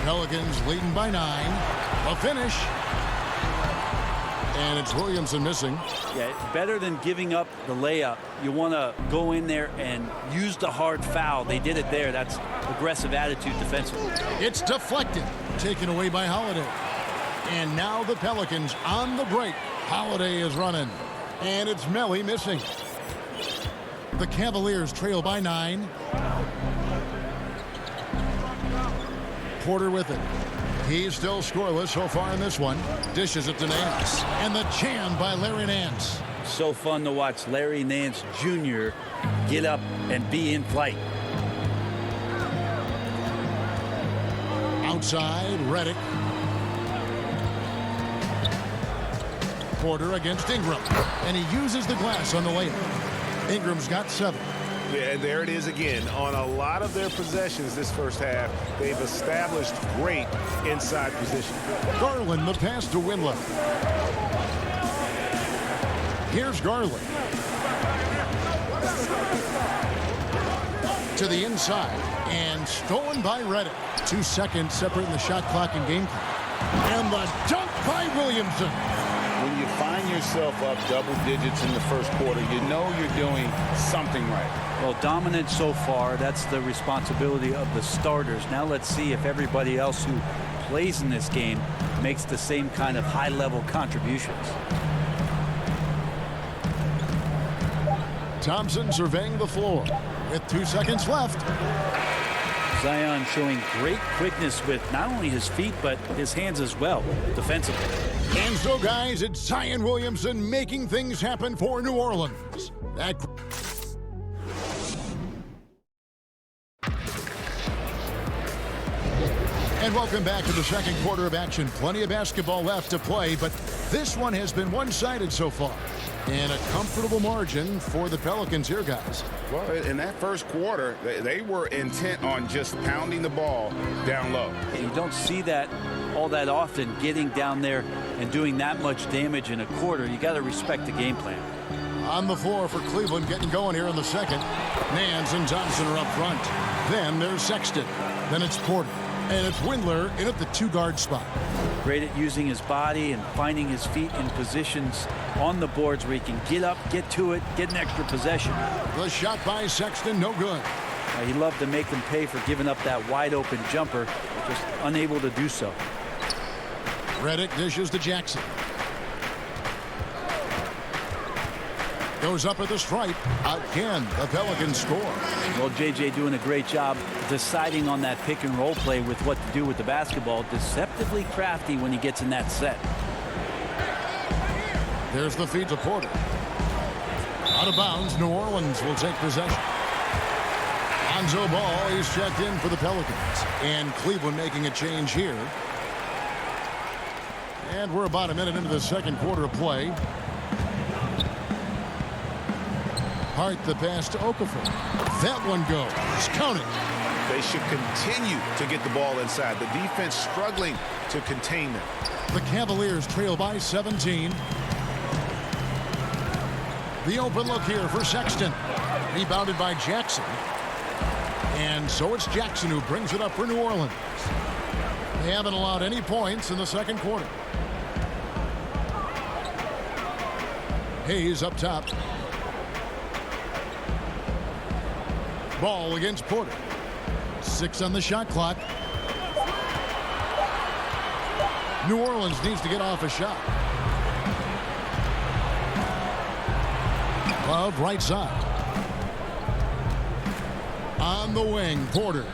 Pelicans leading by 9. A finish. And it's Williamson missing. Yeah, better than giving up the layup. You want to go in there and use the hard foul. They did it there. That's aggressive attitude defensively. It's deflected. Taken away by Holiday. And now the Pelicans on the break. Holiday is running. And it's Melly missing. The Cavaliers trail by 9. Porter with it. He's still scoreless so far in this one. Dishes it to Nance. And the jam by Larry Nance. So fun to watch Larry Nance Jr. get up and be in flight. Outside, Redick. Porter against Ingram. And he uses the glass on the layup. Ingram's got 7. Yeah, and there it is again. On a lot of their possessions this first half, they've established great inside position. Garland, the pass to Windler. Here's Garland. To the inside. And stolen by Redick. 2 seconds separating the shot clock and game clock. And the dunk by Williamson. When you find yourself up double digits in the first quarter, you know you're doing something right. Well, dominant so far. That's the responsibility of the starters. Now let's see if everybody else who plays in this game makes the same kind of high-level contributions. Thompson surveying the floor with 2 seconds left. Zion showing great quickness with not only his feet, but his hands as well, defensively. And so, guys, it's Zion Williamson making things happen for New Orleans. And welcome back to the second quarter of action. Plenty of basketball left to play, but this one has been one-sided so far. And a comfortable margin for the Pelicans here, guys. Well, in that first quarter, they were intent on just pounding the ball down low. You don't see that all that often, getting down there and doing that much damage in a quarter. You got to respect the game plan. On the floor for Cleveland, getting going here in the second. Nance and Johnson are up front. Then there's Sexton. Then it's Porter. And it's Windler in at the 2-guard spot. Great at using his body and finding his feet in positions on the boards where he can get up, get to it, get an extra possession. The shot by Sexton, no good. He loved to make them pay for giving up that wide-open jumper, just unable to do so. Redick dishes to Jackson. Goes up at the stripe. Again, the Pelicans score. Well, JJ doing a great job deciding on that pick and roll play with what to do with the basketball. Deceptively crafty when he gets in that set. There's the feed to Porter. Out of bounds, New Orleans will take possession. Lonzo Ball, he's checked in for the Pelicans. And Cleveland making a change here. And we're about a minute into the second quarter of play. Hart the pass to Okafor. That one goes. Counting. They should continue to get the ball inside. The defense struggling to contain them. The Cavaliers trail by 17. The open look here for Sexton. Rebounded by Jackson. And so it's Jackson who brings it up for New Orleans. They haven't allowed any points in the second quarter. Hayes up top. Ball against Porter. 6 on the shot clock. New Orleans needs to get off a shot. Love right side. On the wing, Porter.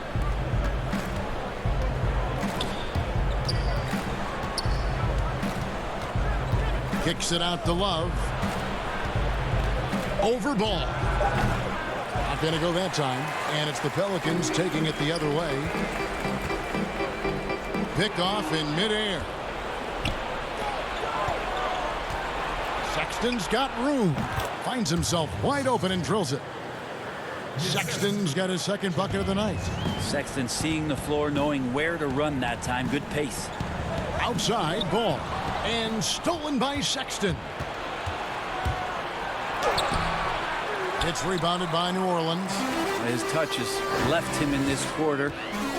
Kicks it out to Love. Over Ball. Not going to go that time. And it's the Pelicans taking it the other way. Picked off in midair. Sexton's got room. Finds himself wide open and drills it. Sexton's got his second bucket of the night. Sexton seeing the floor, knowing where to run that time. Good pace. Outside Ball. And stolen by Sexton. It's rebounded by New Orleans. His touch has left him in this quarter.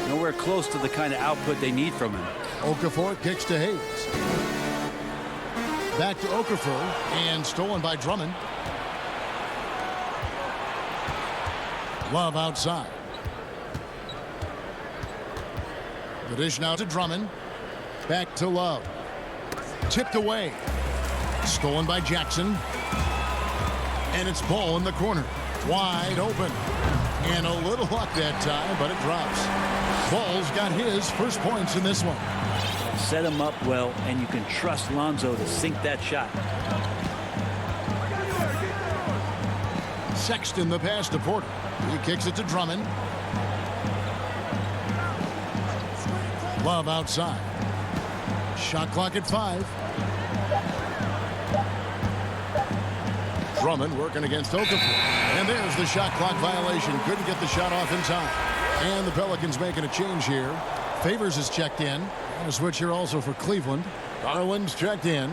Nowhere close to the kind of output they need from him. Okafor kicks to Hayes. Back to Okafor. And stolen by Drummond. Love outside. The dish now to Drummond. Back to Love. Tipped away. Stolen by Jackson. And it's ball in the corner. Wide open. And a little luck that time, but it drops. Ball's got his first points in this one. Set him up well, and you can trust Lonzo to sink that shot. Sexton the pass to Porter. He kicks it to Drummond. Love outside. Shot clock at 5. Drummond working against Okafor. And there's the shot clock violation. Couldn't get the shot off in time. And the Pelicans making a change here. Favors is checked in. And a switch here also for Cleveland. Garland's checked in.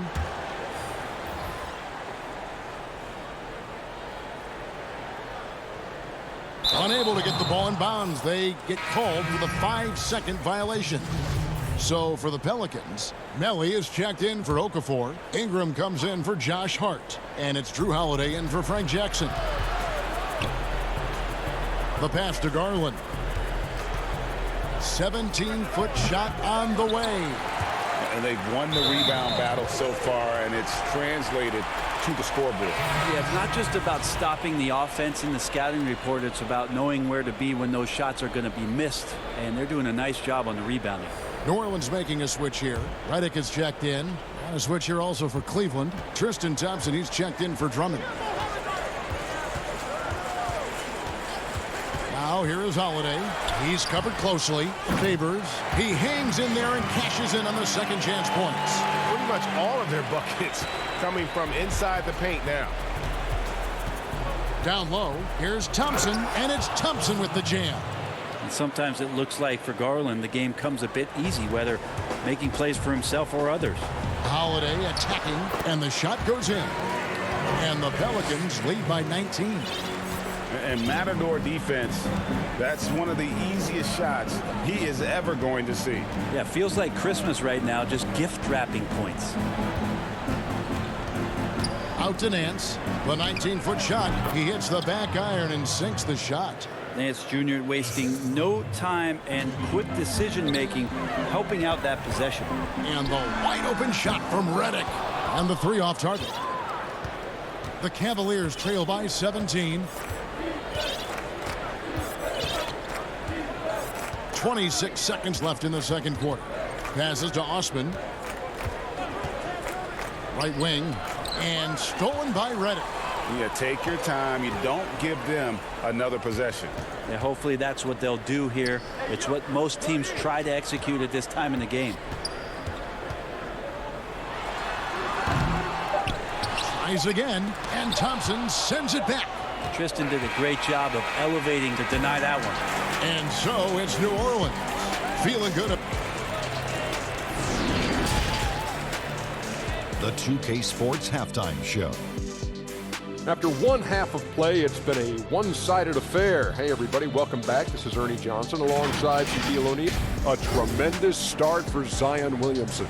Unable to get the ball in bounds. They get called for the 5-second violation. So for the Pelicans, Melly is checked in for Okafor. Ingram comes in for Josh Hart. And it's Drew Holiday in for Frank Jackson. The pass to Garland. 17-foot shot on the way. And they've won the rebound battle so far, and it's translated to the scoreboard. Yeah, it's not just about stopping the offense in the scouting report. It's about knowing where to be when those shots are going to be missed. And they're doing a nice job on the rebounding. New Orleans making a switch here. Redick is checked in. And a switch here also for Cleveland. Tristan Thompson, he's checked in for Drummond. Now here is Holiday. He's covered closely. Favors. He hangs in there and cashes in on the second chance points. Pretty much all of their buckets coming from inside the paint now. Down low. Here's Thompson, and it's Thompson with the jam. And sometimes it looks like for Garland the game comes a bit easy, whether making plays for himself or others. Holiday attacking, and the shot goes in. And the Pelicans lead by 19. And Matador defense, that's one of the easiest shots he is ever going to see. Yeah, feels like Christmas right now, just gift wrapping points. Out to Nance. The 19-foot shot. He hits the back iron and sinks the shot. Nance Jr. wasting no time and quick decision-making, helping out that possession. And the wide-open shot from Redick. And the 3 off target. The Cavaliers trail by 17. 26 seconds left in the second quarter. Passes to Osman. Right wing. And stolen by Redick. Yeah, take your time. You don't give them another possession. Yeah, hopefully that's what they'll do here. It's what most teams try to execute at this time in the game. Tries again, and Thompson sends it back. Tristan did a great job of elevating to deny that one. And so it's New Orleans. Feeling good. The 2K Sports Halftime Show. After one half of play, it's been a one-sided affair. Hey, everybody, welcome back. This is Ernie Johnson alongside Shaquille O'Neal. A tremendous start for Zion Williamson.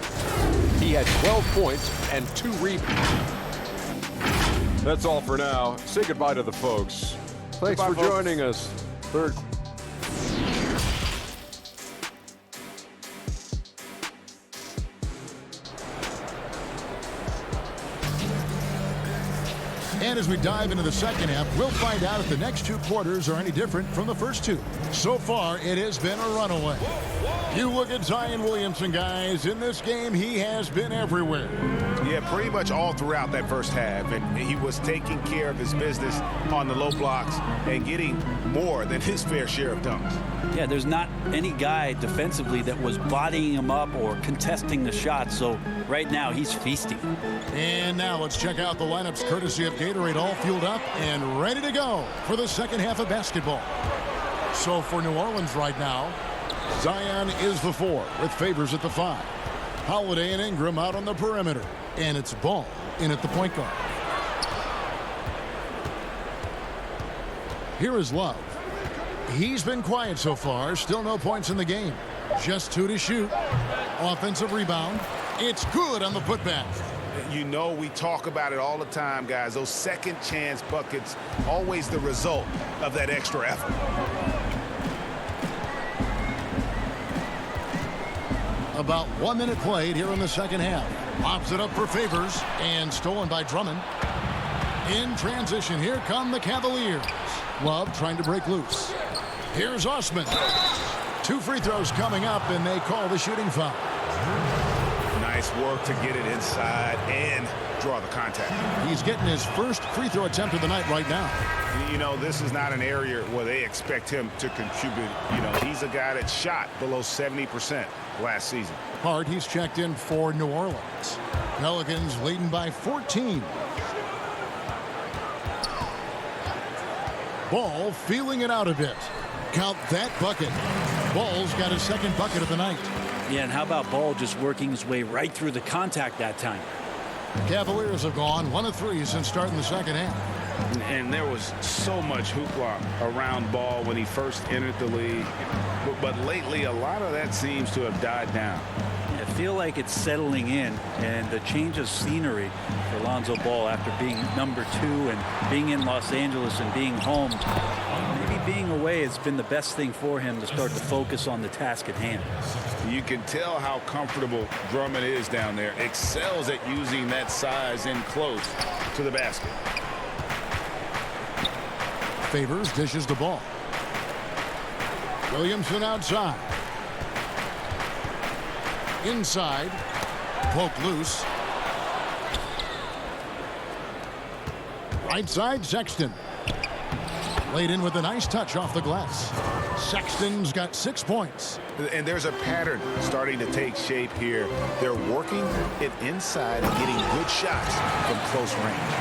He had 12 points and 2 rebounds. That's all for now. Say goodbye to the folks. Thanks for joining us. Third. And as we dive into the second half, we'll find out if the next 2 quarters are any different from the first 2. So far, it has been a runaway. You look at Zion Williamson, guys. In this game, he has been everywhere. Yeah, pretty much all throughout that first half. And he was taking care of his business on the low blocks and getting more than his fair share of dunks. Yeah, there's not any guy defensively that was bodying him up or contesting the shot. So right now, he's feasting. And now let's check out the lineups courtesy of Gatorade, all fueled up and ready to go for the second half of basketball. So for New Orleans right now, Zion is the 4 with Favors at the 5. Holiday and Ingram out on the perimeter. And it's Ball in at the point guard. Here is Love. He's been quiet so far. Still no points in the game. Just 2 to shoot. Offensive rebound. It's good on the putback. You know, we talk about it all the time, guys. Those second chance buckets, always the result of that extra effort. About 1 minute played here in the second half. Pops it up for Favors and stolen by Drummond. In transition, here come the Cavaliers. Love trying to break loose. Here's Osman. 2 free throws coming up, and they call the shooting foul. Nice work to get it inside and draw the contact. He's getting his first free throw attempt of the night right now. You know, this is not an area where they expect him to contribute. You know, he's a guy that shot below 70% last season. Hart, he's checked in for New Orleans. Pelicans leading by 14. Ball feeling it out a bit. Count that bucket. Ball's got his second bucket of the night. Yeah, and how about Ball just working his way right through the contact that time? Cavaliers have gone 1 of 3 since starting the second half. And there was so much hoopla around Ball when he first entered the league. But lately, a lot of that seems to have died down. I feel like it's settling in, and the change of scenery for Lonzo Ball after being number 2 and being in Los Angeles and being home. Maybe being away has been the best thing for him to start to focus on the task at hand. You can tell how comfortable Drummond is down there. Excels at using that size in close to the basket. Favors dishes the ball. Williamson outside. Inside. Poke loose. Right side, Sexton. Laid in with a nice touch off the glass. Sexton's got 6 points. And there's a pattern starting to take shape here. They're working it inside and getting good shots from close range.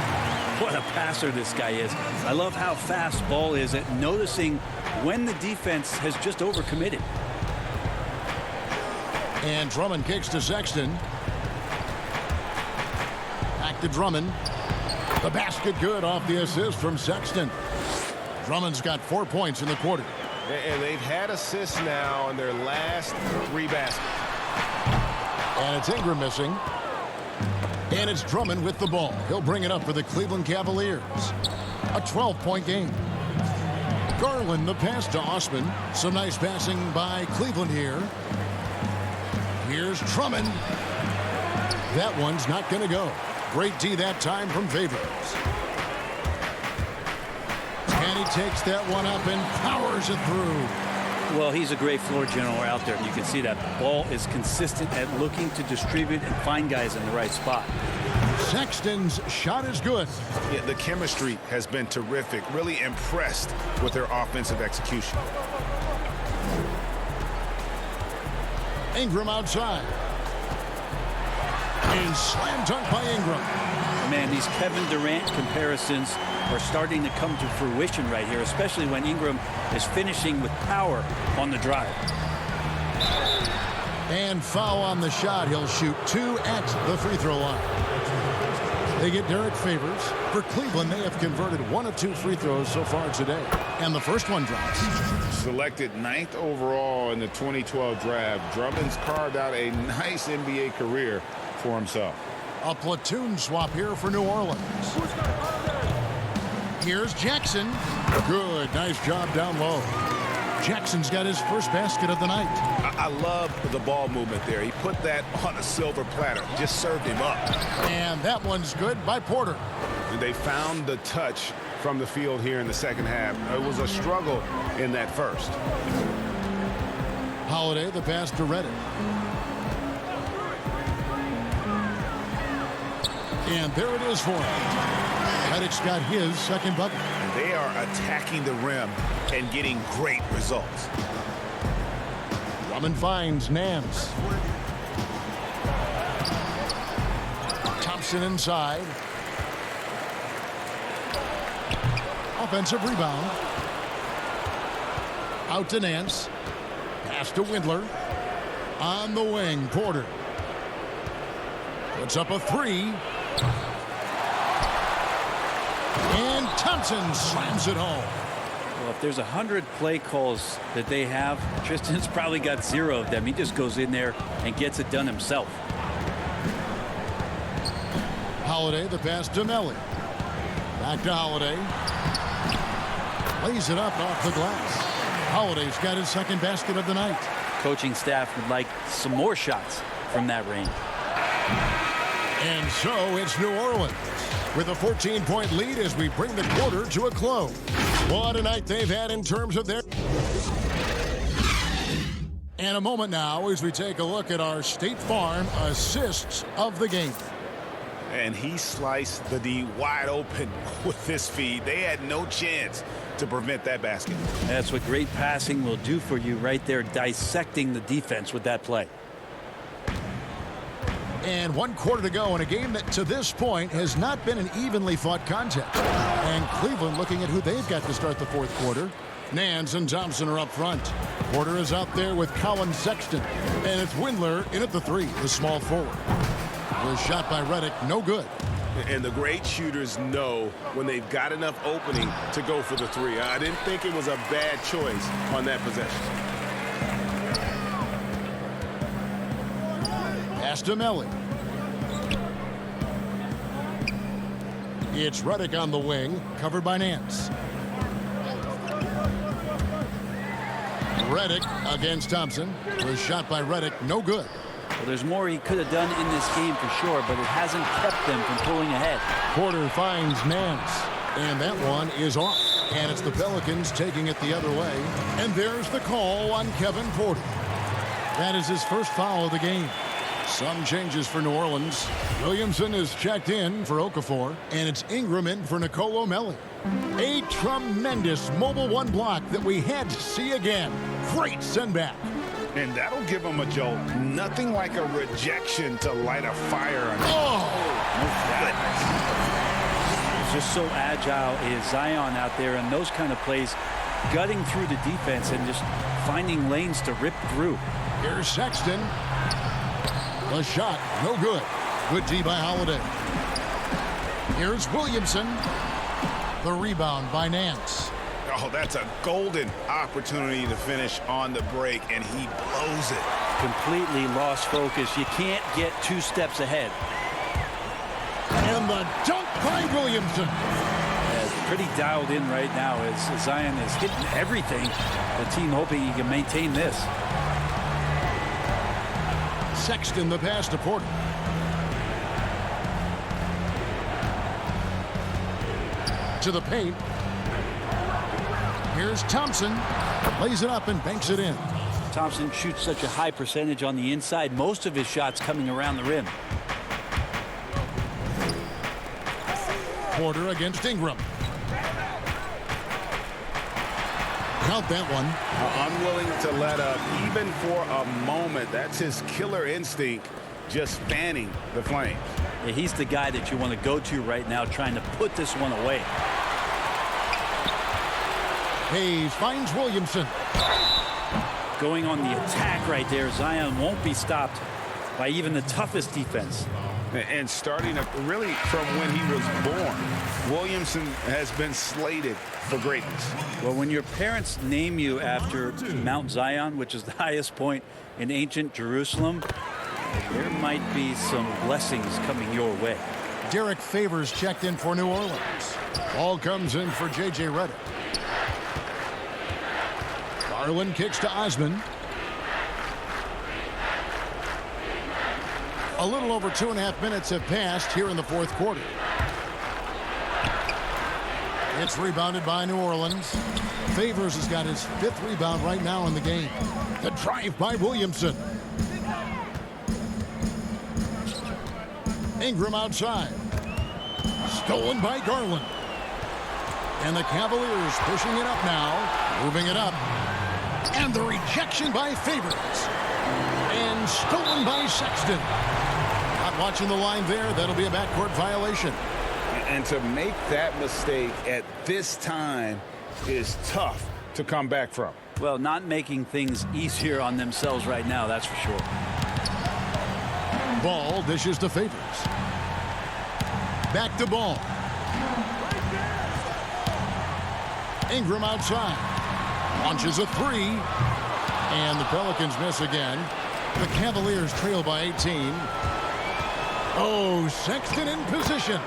What a passer this guy is. I love how fast Ball is at noticing when the defense has just overcommitted. And Drummond kicks to Sexton. Back to Drummond. The basket good off the assist from Sexton. Drummond's got 4 points in the quarter. And they've had assists now in their last 3 baskets. And it's Ingram missing. And it's Drummond with the ball. He'll bring it up for the Cleveland Cavaliers. A 12-point game. Garland the pass to Osman. Some nice passing by Cleveland here. Here's Drummond. That one's not going to go. Great D that time from Favors. And he takes that one up and powers it through. Well, he's a great floor general out there. You can see that Ball is consistent at looking to distribute and find guys in the right spot. Sexton's shot is good. Yeah, the chemistry has been terrific. Really impressed with their offensive execution. Ingram outside. And slam dunk by Ingram. Man, these Kevin Durant comparisons are starting to come to fruition right here, especially when Ingram is finishing with power on the drive. And foul on the shot. He'll shoot 2 at the free throw line. They get Derek Favors. For Cleveland, they have converted 1 of 2 free throws so far today. And the first one drops. Selected 9th overall in the 2012 draft, Drummond's carved out a nice NBA career for himself. A platoon swap here for New Orleans. Here's Jackson. Good. Nice job down low. Jackson's got his first basket of the night. I love the ball movement there. He put that on a silver platter. Just served him up. And that one's good by Porter. And they found the touch from the field here in the second half. It was a struggle in that first. Holiday, the pass to Reddick. And there it is for him. Reddick's got his second bucket. They are attacking the rim and getting great results. Drummond finds Nance. Thompson inside. Offensive rebound. Out to Nance. Pass to Windler. On the wing, Porter. Puts up a 3. And Thompson slams it home. Well, if there's 100 play calls that they have, Tristan's probably got 0 of them. He just goes in there and gets it done himself. Holiday, the pass to Melly. Back to Holiday. Lays it up off the glass. Holiday's got his second basket of the night. coaching staff would like some more shots from that range. And so it's New Orleans with a 14-point lead as we bring the quarter to a close. What a night they've had in terms of their... And a moment now as we take a look at our State Farm assists of the game. And he sliced the D wide open with his feed. They had no chance to prevent that basket. That's what great passing will do for you right there, dissecting the defense with that play. And 1 quarter to go in a game that to this point has not been an evenly fought contest. And Cleveland looking at who they've got to start the fourth quarter. Nance and Thompson are up front. Porter is out there with Colin Sexton. And it's Windler in at the 3, the small forward. The shot by Redick, no good. And the great shooters know when they've got enough opening to go for the 3. I didn't think it was a bad choice on that possession. Pass to Melly. It's Redick on the wing, covered by Nance. Redick against Thompson. The shot by Redick, no good. Well, there's more he could have done in this game for sure, but it hasn't kept them from pulling ahead. Porter finds Nance, and that one is off. And it's the Pelicans taking it the other way. And there's the call on Kevin Porter. That is his first foul of the game. Some changes for New Orleans. Williamson is checked in for Okafor, and it's Ingram in for Nicolo Melli. A tremendous mobile 1 block that we had to see again. Great send back. And that'll give him a jolt. Nothing like a rejection to light a fire on him. Oh! He's just so agile is Zion out there, and those kind of plays, gutting through the defense and just finding lanes to rip through. Here's Sexton. The shot, no good. Good D by Holiday. Here's Williamson. The rebound by Nance. Oh, that's a golden opportunity to finish on the break, and he blows it. Completely lost focus. You can't get 2 steps ahead. And the dunk by Williamson. Yeah, pretty dialed in right now as Zion is hitting everything. The team hoping he can maintain this. Sexton the pass to Porter. To the paint. Here's Thompson. Lays it up and banks it in. Thompson shoots such a high percentage on the inside. Most of his shots coming around the rim. Porter against Ingram. Count that one. Unwilling to let up even for a moment. That's his killer instinct, just fanning the flames. Yeah, he's the guy that you want to go to right now, trying to put this one away. Hayes finds Williamson. Going on the attack right there. Zion won't be stopped by even the toughest defense. And starting really from when he was born, Williamson has been slated for greatness. Well, when your parents name you after Mount Zion, which is the highest point in ancient Jerusalem, there might be some blessings coming your way. Derek Favors checked in for New Orleans. Ball comes in for J.J. Redick. Garland kicks to Osman. A little over 2.5 minutes have passed here in the fourth quarter. It's rebounded by New Orleans. Favors has got his 5th rebound right now in the game. The drive by Williamson. Ingram outside. Stolen by Garland. And the Cavaliers pushing it up now. Moving it up. And the rejection by Favors. And stolen by Sexton. Not watching the line there. That'll be a backcourt violation. And to make that mistake at this time is tough to come back from. Well, not making things easier on themselves right now, that's for sure. Ball dishes to Favors. Back to Ball. Ingram outside. Launches a 3. And the Pelicans miss again. The Cavaliers trail by 18. Oh, Sexton in position.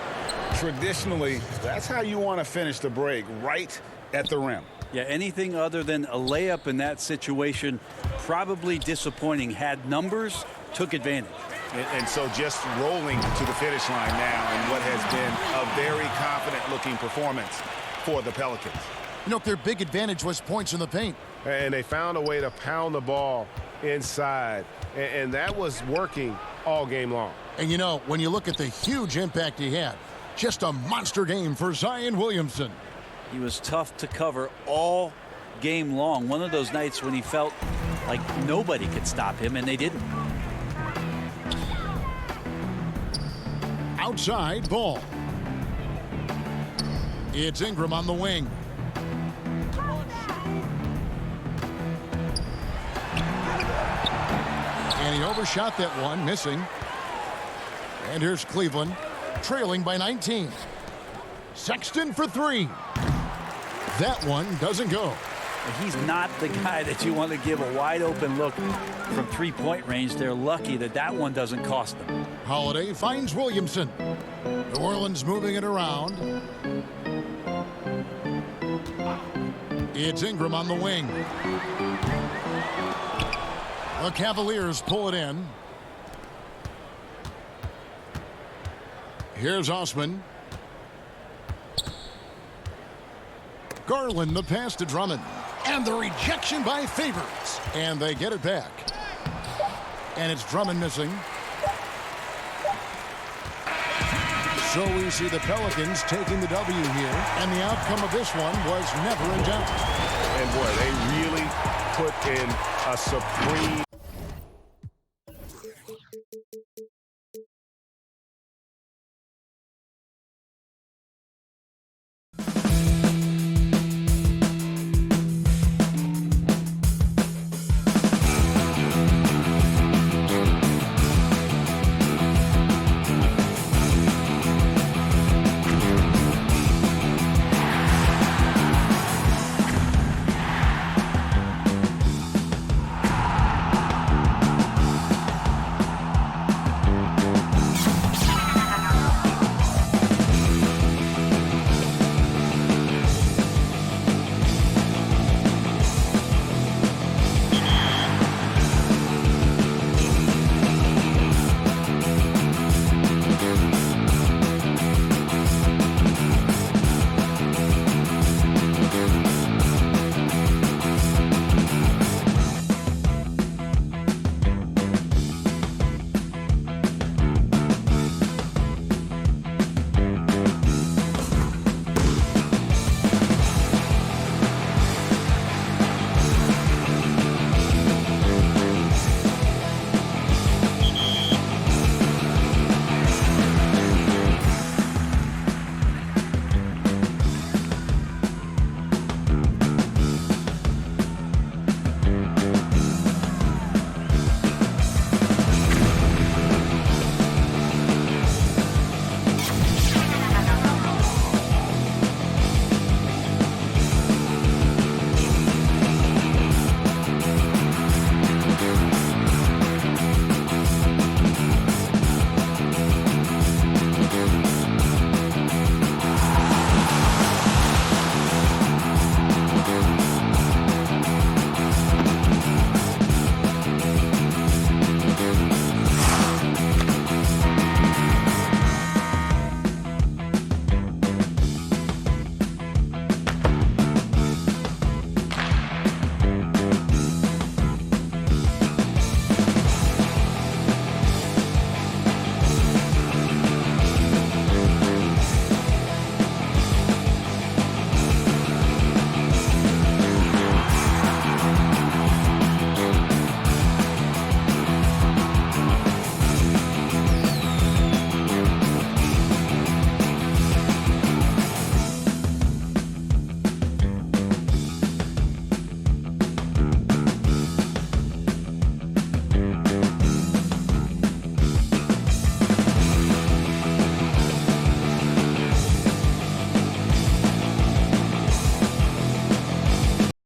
Traditionally, that's how you want to finish the break, right at the rim. Yeah, anything other than a layup in that situation probably disappointing. Had numbers, took advantage. And so just rolling to the finish line now in what has been a very confident-looking performance for the Pelicans. You know, their big advantage was points in the paint. And they found a way to pound the ball inside. And that was working all game long. And, you know, when you look at the huge impact he had, just a monster game for Zion Williamson. He was tough to cover all game long. One of those nights when he felt like nobody could stop him, and they didn't. Outside ball. It's Ingram on the wing. And he overshot that one, missing. And here's Cleveland, trailing by 19. Sexton for three. That one doesn't go. He's not the guy that you want to give a wide open look from three-point range. They're lucky that that one doesn't cost them. Holiday finds Williamson. New Orleans moving it around. It's Ingram on the wing. The Cavaliers pull it in. Here's Osman. Garland the pass to Drummond. And the rejection by Favors. And they get it back. And it's Drummond missing. So we see the Pelicans taking the W here. And the outcome of this one was never in doubt. And boy, they really put in a supreme